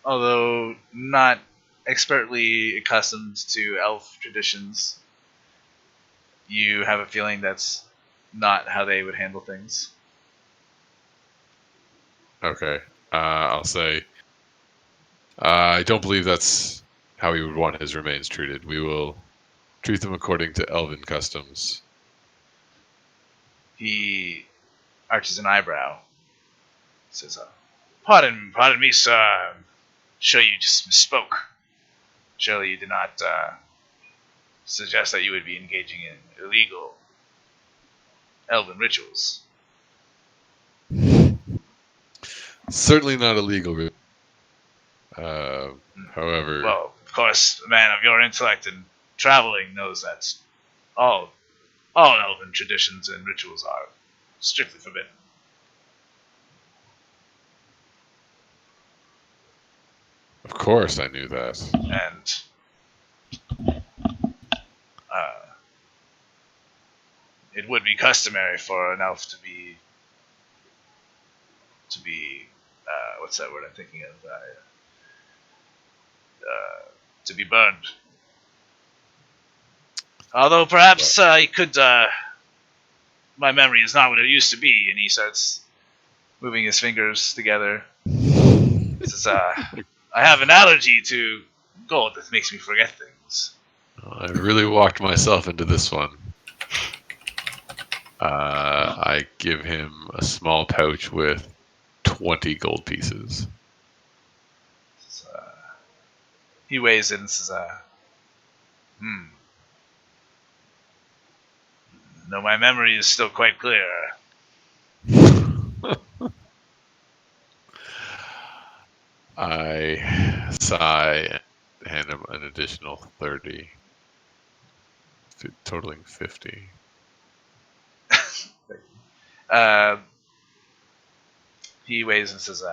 Although not expertly accustomed to elf traditions, you have a feeling that's not how they would handle things. Okay, I'll say I don't believe that's how he would want his remains treated. We will treat them according to Elven customs. He arches an eyebrow. Says, pardon me, sir. I'm sure you just misspoke. Surely you did not suggest that you would be engaging in illegal elven rituals. Certainly not illegal. However, Well, of course, a man of your intellect and traveling knows that all elven traditions and rituals are strictly forbidden. of course I knew that. And it would be customary for an elf to be what's that word I'm thinking of? To be burned. Although perhaps he could. My memory is not what it used to be, and he starts moving his fingers together. He says, I have an allergy to gold that makes me forget things. I really walked myself into this one. I give him a small pouch with 20 gold pieces. He weighs it and says, No, my memory is still quite clear. I sigh and hand him an additional 30, totaling 50. He weighs and says,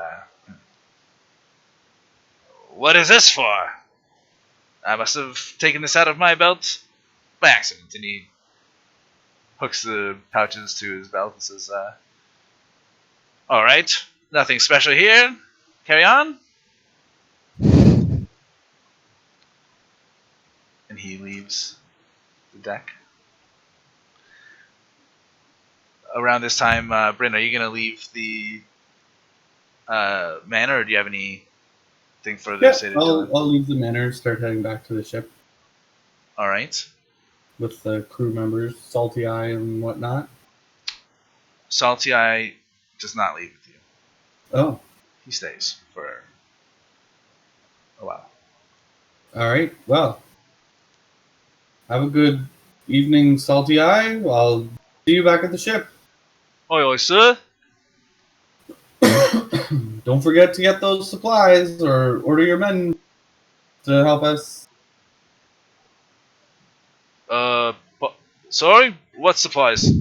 What is this for? I must have taken this out of my belt by accident. And he hooks the pouches to his belt and says, Alright, nothing special here. Carry on. And he leaves the deck. Around this time, Brynn, are you going to leave the manor, or do you have anything further to say to Dylan? I'll leave the manor and start heading back to the ship Alright. with the crew members, Salty Eye and whatnot. Salty Eye does not leave with you. Oh, He stays for a while. all right. Well, have a good evening, Salty Eye. I'll see you back at the ship. Oi, sir. Don't forget to get those supplies or order your men to help us? Sorry? What supplies?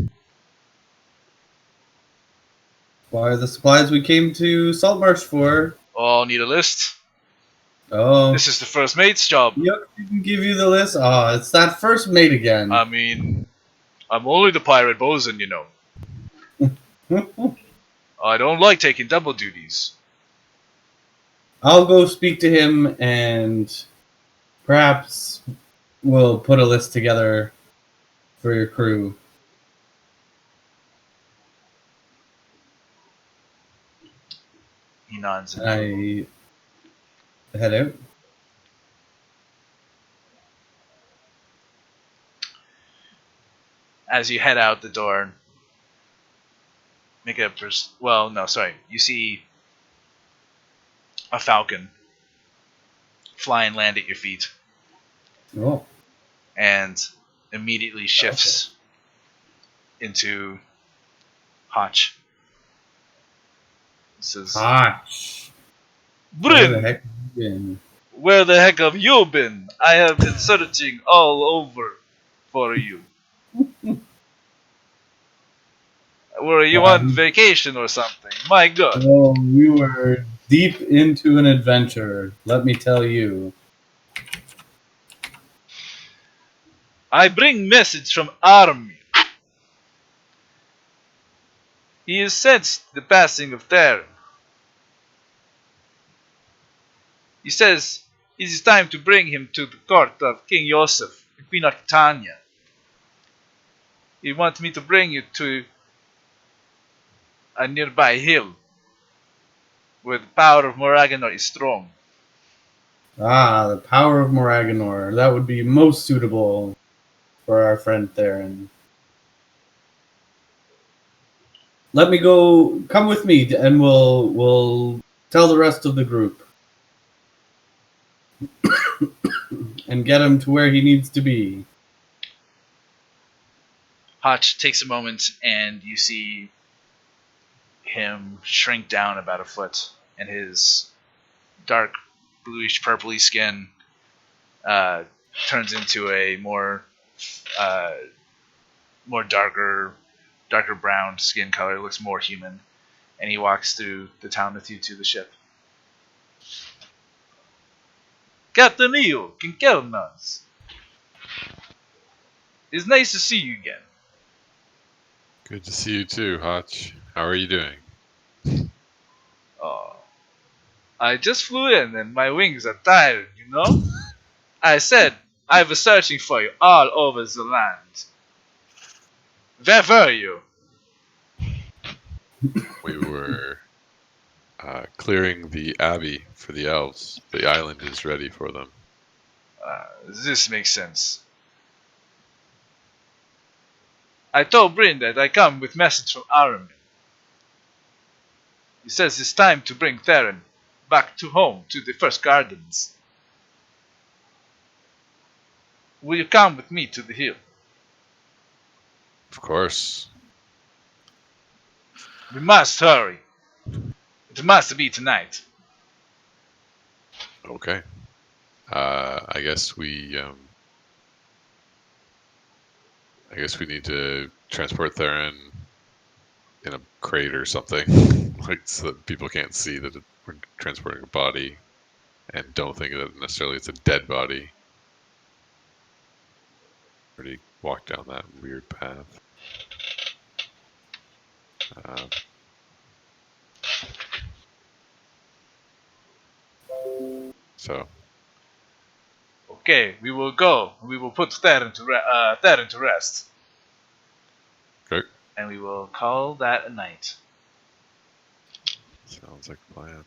Why, the supplies we came to Saltmarsh for. Oh, I'll need a list. Oh. This is the first mate's job. Yep, we can give you the list. Oh, it's that first mate again. I mean, I'm only the pirate bosun, you know. I don't like taking double duties. I'll go speak to him and perhaps we'll put a list together for your crew. He nods. I head out. As you head out the door, make a well, no, sorry. You see a falcon fly and land at your feet, Oh, and immediately shifts into Hotch. He says, Hotch. Where the Brynn, heck have you been? where the heck have you been? I have been searching all over for you. Were you on vacation or something? My God. Oh, we were deep into an adventure, let me tell you. I bring message from Army. He has sensed the passing of Taden. He says it is time to bring him to the court of King Yosef in Queen Aquitania. He wants me to bring you to a nearby hill where the power of Moraganor is strong. Ah, the power of Moraganor. That would be most suitable for our friend Theron. Let me go. Come with me, and we'll tell the rest of the group and get him to where he needs to be. Hotch takes a moment, and you see him shrink down about a foot, and his dark bluish purpley skin turns into a more darker brown skin color. Looks more human, and he walks through the town with you to the ship. Captain Eikooc and Kelnozz. It's nice to see you again. Good to see you too, Hotch. How are you doing? Oh, I just flew in and my wings are tired, you know? I said I was searching for you all over the land. Where were you? We were clearing the abbey for the elves. The island is ready for them. This makes sense. I told Brynn that I come with message from Aramin. He says it's time to bring Theron back to home, to the First Gardens. Will you come with me to the hill? Of course. We must hurry. It must be tonight. Okay. I guess we need to transport Theron in a crate or something, like so that people can't see that we're transporting a body, and don't think that necessarily it's a dead body. Already walked down that weird path. So. Okay, we will go. We will put Theron to rest. Okay. And we will call that a night. Sounds like a plan.